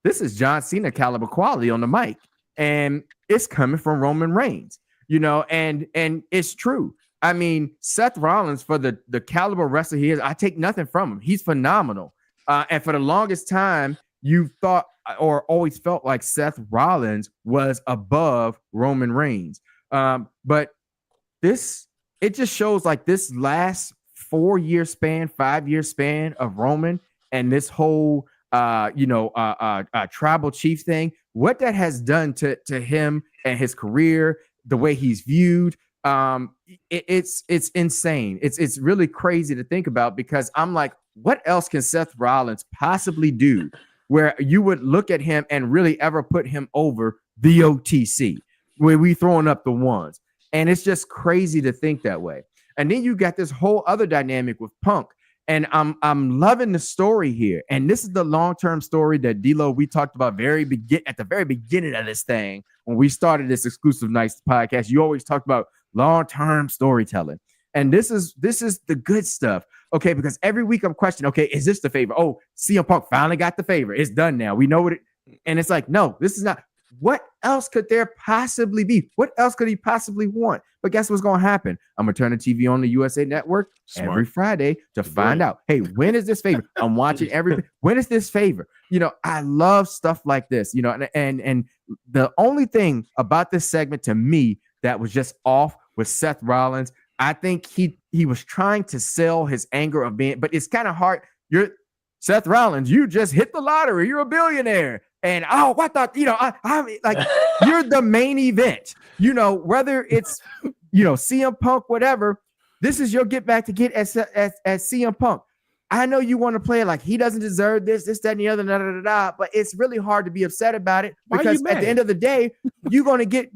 this is John Cena caliber quality on the mic, and it's coming from Roman Reigns, and it's true. I mean, Seth Rollins, for the caliber wrestler he is, I take nothing from him. He's phenomenal. And for the longest time, you thought or always felt like Seth Rollins was above Roman Reigns. But it just shows like this last 4-year span, 5-year span of Roman and this whole, tribal chief thing, what that has done to him and his career, the way he's viewed. It's insane. It's really crazy to think about, because I'm like, what else can Seth Rollins possibly do where you would look at him and really ever put him over the OTC, where we throwing up the ones? And it's just crazy to think that way. And then you got this whole other dynamic with Punk. And I'm loving the story here. And this is the long-term story that D-Lo, we talked about at the very beginning of this thing. When we started this Xclusive Knights podcast, you always talked about long-term storytelling. And this is the good stuff. Okay, because every week I'm questioning, okay, is this the favor? Oh, CM Punk finally got the favor. It's done now. We know what it, and it's like, no, this is not. What else could there possibly be? What else could he possibly want? But guess what's going to happen? I'm going to turn the TV on the USA Network every Friday to find out, hey, when is this favor? I'm watching when is this favor? I love stuff like this, and the only thing about this segment to me that was just off with Seth Rollins, I think he was trying to sell his anger of being, but it's kind of hard. You're Seth Rollins, you just hit the lottery. You're a billionaire. And I thought, I like, you're the main event, whether it's, CM Punk, whatever, this is your get back to get at CM Punk. I know you want to play it like he doesn't deserve this, that, and the other, but it's really hard to be upset about it, because at the end of the day, you're gonna get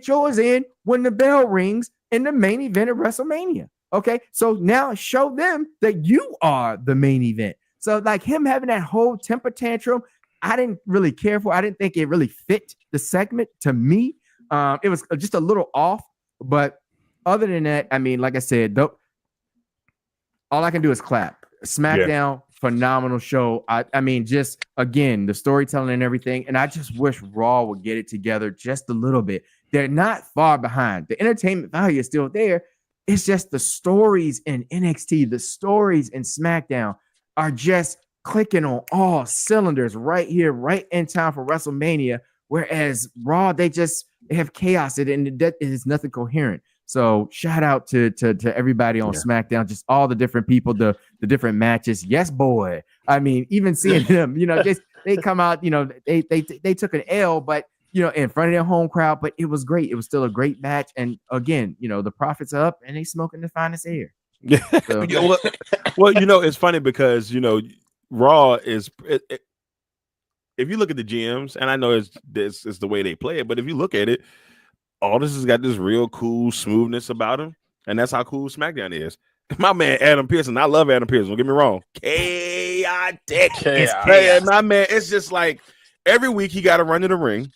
yours in when the bell rings in the main event of WrestleMania. Okay, so now show them that you are the main event. So like him having that whole temper tantrum, I didn't really care for. I didn't think it really fit the segment to me. It was just a little off, but other than that, I mean, like I said, all I can do is clap. Smackdown, phenomenal show. I mean, just again, the storytelling and everything. And I just wish Raw would get it together just a little bit. They're not far behind. The entertainment value is still there. It's just the stories in NXT, the stories in SmackDown are just clicking on all cylinders right here, right in time for WrestleMania. Whereas Raw, they have chaos and it is nothing coherent. So shout out to everybody on SmackDown, just all the different people, the different matches. Yes, boy. I mean, even seeing them, just they come out, they took an L, but in front of their home crowd, but it was great. It was still a great match. And again, the profits are up and they smoking the finest air. So. Well, it's funny because Raw is. If you look at the GMs, and I know it's the way they play it, but if you look at it, all this has got this real cool smoothness about him, and that's how cool SmackDown is. My man Adam Pearson, I love Adam Pearson. Don't get me wrong, chaotic. My man, it's just like every week he got to run to the ring.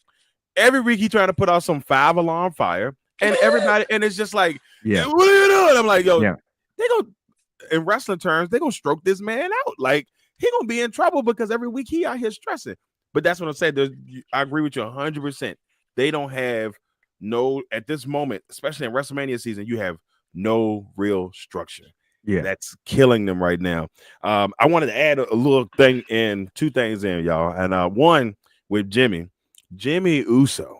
Every week he trying to put out some 5-alarm fire, and everybody, and it's just like, what are you doing? I'm like, yo, they go in wrestling terms, they gonna stroke this man out. Like he gonna be in trouble because every week he out here stressing. But that's what I'm saying. I agree with you 100%. They don't have at this moment, especially in WrestleMania season, you have no real structure. Yeah, that's killing them right now. I wanted to add a little thing in, 2 things in, y'all. And one with Jimmy Uso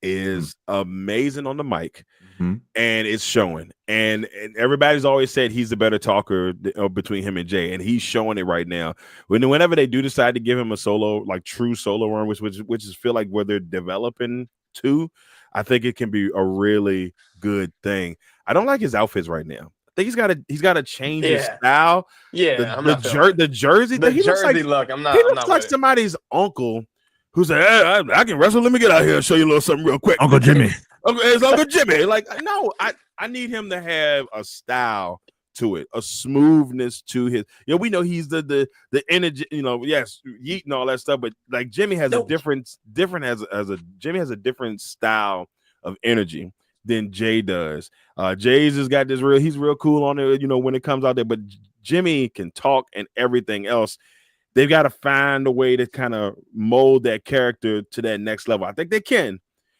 is amazing on the mic, and it's showing. And everybody's always said he's the better talker between him and Jay, and he's showing it right now. Whenever they do decide to give him a solo, like true solo run, which is feel like where they're developing to, I think it can be a really good thing. I don't like his outfits right now. I think he's got to change his style. Yeah, the jersey. The he jersey looks like, look. I'm not. He looks looks like somebody's uncle who's like, hey, I can wrestle. Let me get out here and show you a little something real quick. Uncle Jimmy. It's Uncle Jimmy. Like, no, I need him to have a style to it, a smoothness to his. We know he's the energy. Yes, yeet and all that stuff. But like Jimmy has a different Jimmy has a different style of energy than Jay does. Jay's has got this he's real cool on it, when it comes out there. But Jimmy can talk and everything else. They've got to find a way to kind of mold that character to that next level. I think they can.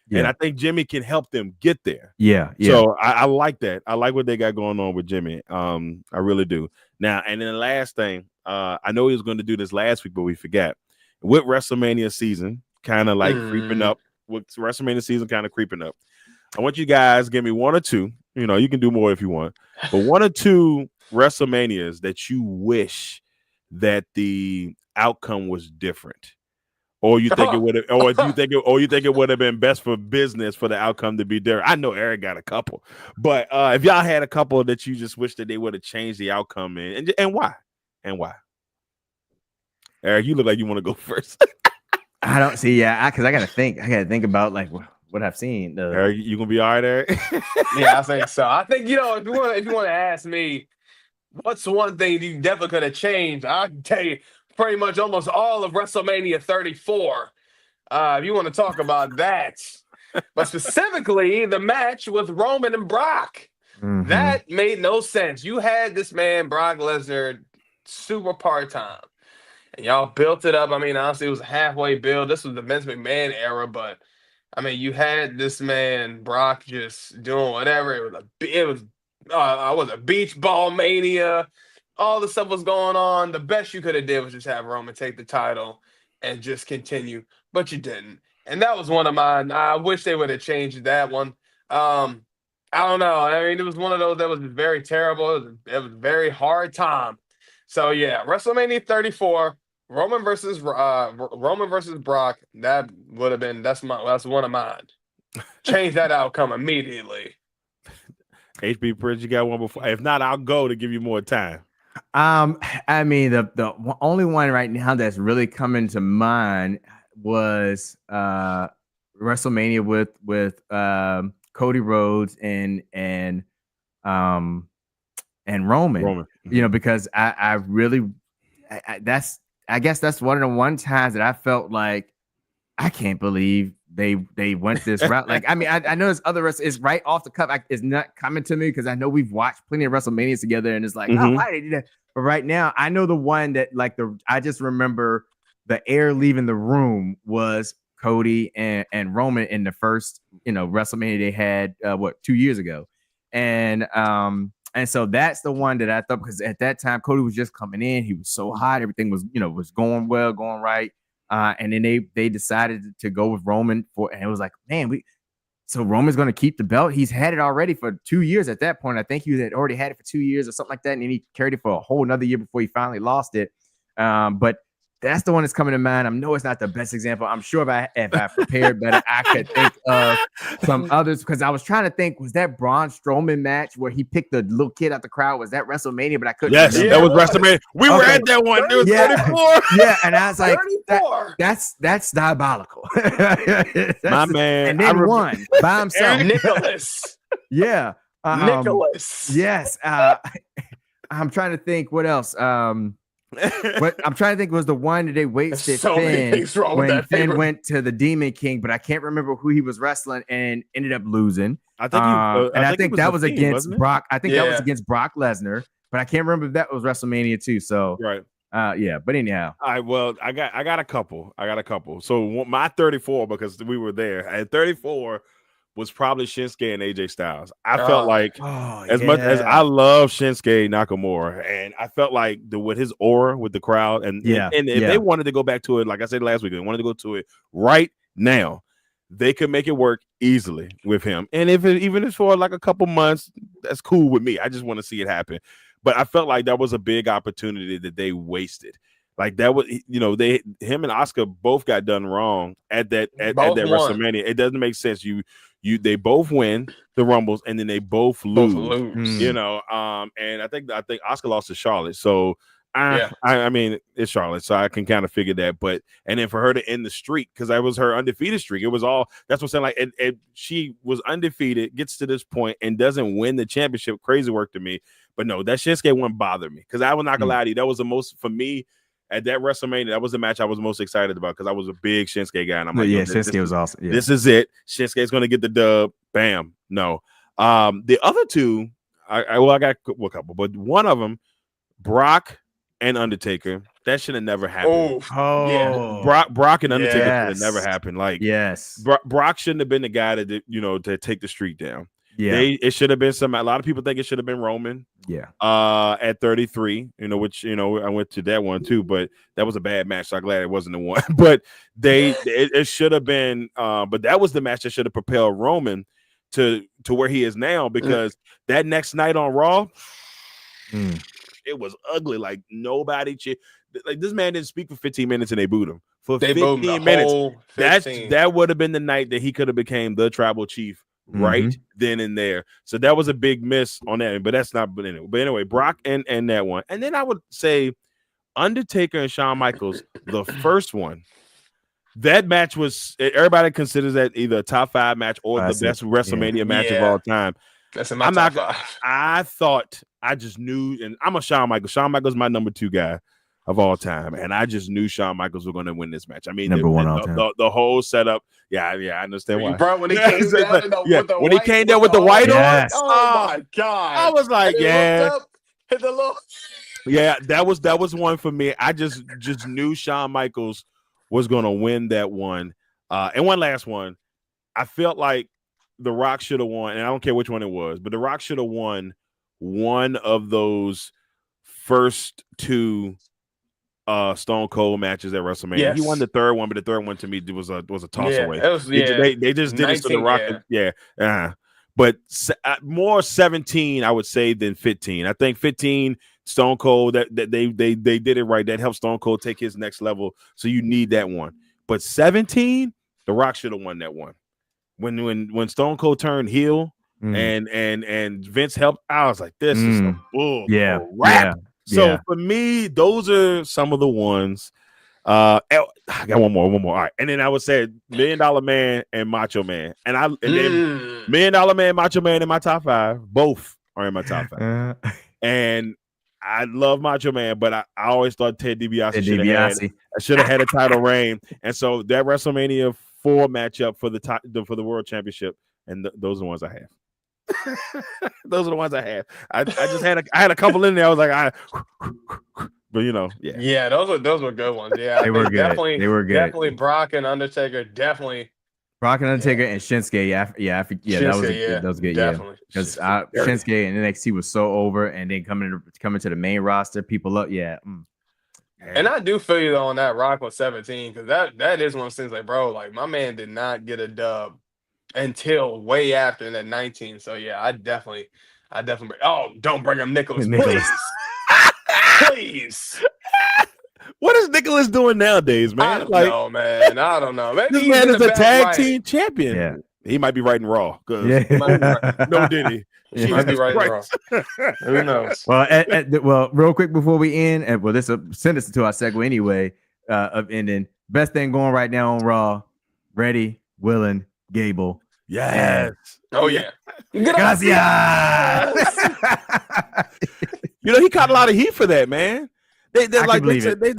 Yeah. And I think Jimmy can help them get there. Yeah. So I like that. I like what they got going on with Jimmy. I really do. Now, and then the last thing, I know he was going to do this last week, but we forgot. With WrestleMania season kind of like creeping up, I want you guys to give me one or two. You can do more if you want, but one or two WrestleManias that you wish that the outcome was different, or you think it would have, or you think it would have been best for business for the outcome to be different. I know Eric got a couple, but if y'all had a couple that you just wish that they would have changed the outcome and why, Eric, you look like you want to go first. I don't see, because I gotta think about like what I've seen. Eric, you gonna be all right, Eric? Yeah, I think so. I think if you want to ask me, what's one thing you definitely could have changed? I can tell you pretty much almost all of WrestleMania 34. If you want to talk about that. But specifically, the match with Roman and Brock. That made no sense. You had this man, Brock Lesnar, super part-time. And y'all built it up. I mean, honestly, it was a halfway build. This was the Vince McMahon era, but I mean, you had this man, Brock, just doing whatever. It was a beach ball mania. All the stuff was going on. The best you could have did was just have Roman take the title and just continue, but you didn't. And that was one of mine. I wish they would have changed that one. I don't know. I mean, it was one of those that was very terrible. It was a very hard time. So yeah, WrestleMania 34, Roman versus Brock. That would have been that's one of mine. Change that outcome immediately. HB Prince, you got one before? If not, I'll go to give you more time. I mean, the only one right now that's really coming to mind was WrestleMania with Cody Rhodes and Roman. Because I guess that's one of the one times that I felt like I can't believe they went this route. Like, I mean, I know there's other it's right off the cuff. It's not coming to me because I know we've watched plenty of WrestleManias together, and it's like, oh, why did they do that? But right now, I know the one that I just remember the air leaving the room was Cody and Roman in the first WrestleMania they had 2 years ago, and so that's the one that I thought, because at that time Cody was just coming in, he was so hot, everything was was going well, going right. And then they decided to go with Roman and it was like, man, so Roman's going to keep the belt. He's had it already for 2 years at that point. I think he had already had it for 2 years or something like that. And then he carried it for a whole another year before he finally lost it. But that's the one that's coming to mind. I know it's not the best example. I'm sure if I prepared better, I could think of some others, because I was trying to think, was that Braun Strowman match where he picked the little kid out the crowd? Was that WrestleMania? But I couldn't. Yes, that was WrestleMania. We were at that one. It was 34. Yeah, and I was like, that's diabolical. My man. And then won by himself. Nicholas. Yeah. Nicholas. Yes. I'm trying to think what else. But I'm trying to think, was the one that they wasted Finn when Finn went to the Demon King, but I can't remember who he was wrestling and ended up losing. I think that was against Brock. I think that was against Brock Lesnar, but I can't remember if that was WrestleMania too. So right. Yeah, but anyhow. All right, well, I got a couple. So my 34, because we were there at 34, was probably Shinsuke and AJ Styles. I felt like much as I love Shinsuke Nakamura, and I felt like with his aura with the crowd, and if they wanted to go back to it, like I said last week, they wanted to go to it right now, they could make it work easily with him. And even if for like a couple months, that's cool with me. I just want to see it happen. But I felt like that was a big opportunity that they wasted. Like that was, him and Oscar both got done wrong at that WrestleMania. It doesn't make sense. They both win the Rumbles and then they both lose. And I think Oscar lost to Charlotte. So I mean, it's Charlotte, so I can kind of figure that. But and then for her to end the streak, because that was her undefeated streak. It was all that's what I'm saying. Like, and she was undefeated, gets to this point, and doesn't win the championship. Crazy work to me. But no, that Shinsuke one bothered me because I was not gonna lie to you. That was the most for me at that WrestleMania. That was the match I was most excited about because I was a big Shinsuke guy, and I'm like, Shinsuke was awesome. Yeah. This is it. Shinsuke's gonna get the dub. Bam. No. The other two, I got a couple, but one of them, Brock and Undertaker, that should have never happened. Brock and Undertaker should have never happened. Like, Brock shouldn't have been the guy that to take the streak down. It should have been a lot of people think it should have been Roman. At 33, which I went to that one too, but that was a bad match. So I'm glad it wasn't the one. But it should have been. But that was the match that should have propelled Roman to where he is now, because that next night on Raw. It was ugly. Like nobody, like this man didn't speak for 15 minutes and they booed him for 15 minutes. That would have been the night that he could have became the tribal chief right then and there. So that was a big miss on that. But that's not. But anyway, Brock and that one, and then I would say Undertaker and Shawn Michaels, the first one. That match was everybody considers that either a top 5 match or the best WrestleMania match of all time. That's in my top 5. I thought. I just knew, and I'm a Shawn Michaels. Shawn Michaels is my number 2 guy of all time, and I just knew Shawn Michaels was going to win this match. I mean, number 1 all time. The whole setup. Yeah, I understand why. Bro, when he came down when he came down with the white on, oh my god! I was like, hit the little. Yeah, that was one for me. I just knew Shawn Michaels was going to win that one. And one last one, I felt like The Rock should have won, and I don't care which one it was, but The Rock should have won one of those first 2 Stone Cold matches at WrestleMania. Yes. He won the third one, but the third one to me was a toss away. They just did it to The Rock. But more 17, I would say, than 15. I think 15 Stone Cold that they did it right. That helped Stone Cold take his next level. So you need that one. But 17, The Rock should have won that one. When Stone Cold turned heel. And Vince helped. I was like, this is some bull rap. So for me, those are some of the ones. I got one more. All right, and then I would say $1 Million Man and Macho Man, and then $1 Million Man, Macho Man in my top 5. Both are in my top 5. And I love Macho Man, but I always thought Ted DiBiase should have had a title reign. And so that WrestleMania 4 matchup for the World Championship, and those are the ones I have. Those are the ones I have. I just had a couple in there. I was like, but yeah, those were good ones. Yeah, they were good. They were good. Definitely Brock and Undertaker. Definitely Brock and Undertaker and Shinsuke. That was good. Definitely. Because Shinsuke and NXT was so over, and then coming to the main roster, people up. And I do feel you though on that Rock was 17, because that is one of those things like, bro, like my man did not get a dub until way after that 19. So yeah, I definitely don't bring him Nicholas. Please. What is Nicholas doing nowadays, man? I don't know. Maybe this man is a tag team champion. Yeah. He might be writing Raw. No Diddy. He might be writing Raw. Who knows? Well, real quick before we end, and this will send us to our segue anyway of ending. Best thing going right now on Raw. Ready, willing, Gable. Yes. Oh yeah. Gracias. He caught a lot of heat for that, man. They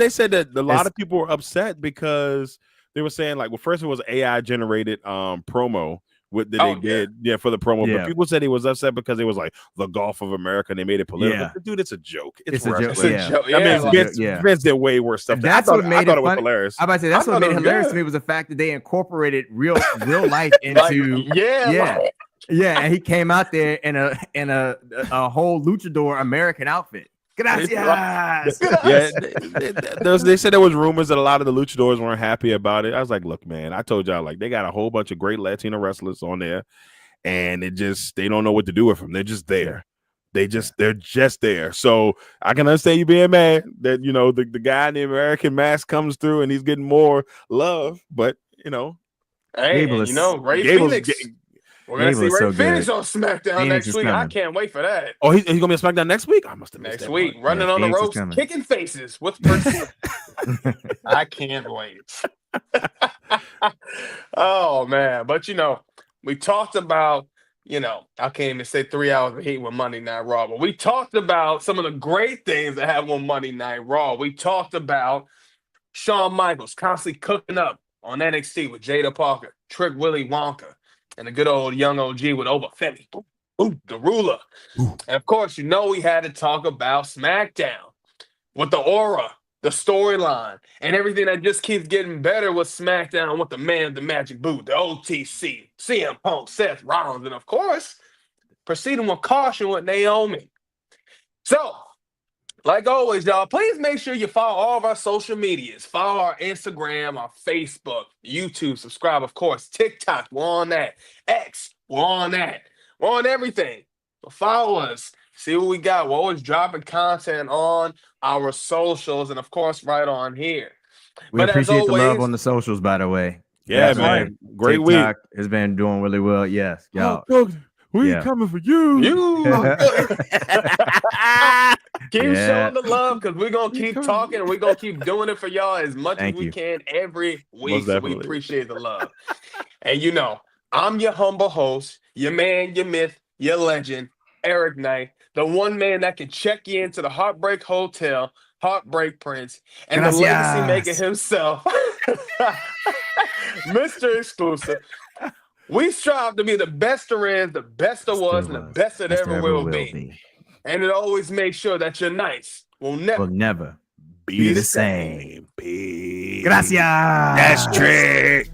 said that a lot of people were upset because they were saying, like, well, first it was AI generated promo they did for the promo, but people said he was upset because it was like the Gulf of America and they made it political. But dude, it's a joke. It's a joke. I mean, Vince did way worse stuff. That's what made it hilarious. I about to say that's what made it hilarious to me was the fact that they incorporated real life into and he came out there in a whole luchador American outfit. Gracias. Yeah, they said there was rumors that a lot of the luchadors weren't happy about it. I was like, look, man, I told y'all, like, they got a whole bunch of great Latino wrestlers on there, and they don't know what to do with them. They're just there. They're just there. So I can understand you being mad that, you know, the guy in the American mask comes through and he's getting more love, but, you know. Hey, you know, Ray Phoenix. We're going to see Ray Phoenix on Smackdown next week. I can't wait for that. Oh, he's going to be on Smackdown next week? I must have missed next week. Running on the ropes, kicking faces with precision. I can't wait. Oh, man. But, you know, we talked about, you know, I can't even say 3 hours of heat with Monday Night Raw, but we talked about some of the great things that happened on Monday Night Raw. We talked about Shawn Michaels constantly cooking up on NXT with Jada Parker, Trick Willie Wonka, and a good old young OG with Obafemi, the ruler. And of course, you know, we had to talk about SmackDown with the aura, the storyline, and everything that just keeps getting better with SmackDown with the man, the magic boot, the OTC, CM Punk, Seth Rollins, and of course, proceeding with caution with Naomi. So, like always, y'all, please make sure you follow all of our social medias. Follow our Instagram, our Facebook, YouTube, subscribe, of course, TikTok, we're on that. X, we're on that. We're on everything. So follow us. See what we got. We're always dropping content on our socials and, of course, right on here. We appreciate the love on the socials, by the way. Yeah, man. Great TikTok week. Has been doing really well. Yes, y'all. We coming for you. Keep showing the love because we're going to keep talking and we're going to keep doing it for y'all as much as we can every week. So we appreciate the love. And, you know, I'm your humble host, your man, your myth, your legend, Eric Knight, the one man that can check you into the Heartbreak Hotel, Heartbreak Prince, and the legacy maker himself, Mr. Exclusive. We strive to be the best there is, the best there was, and the best that ever will be. And it always makes sure that your nights will never be the same. Peace. Gracias. That's trick.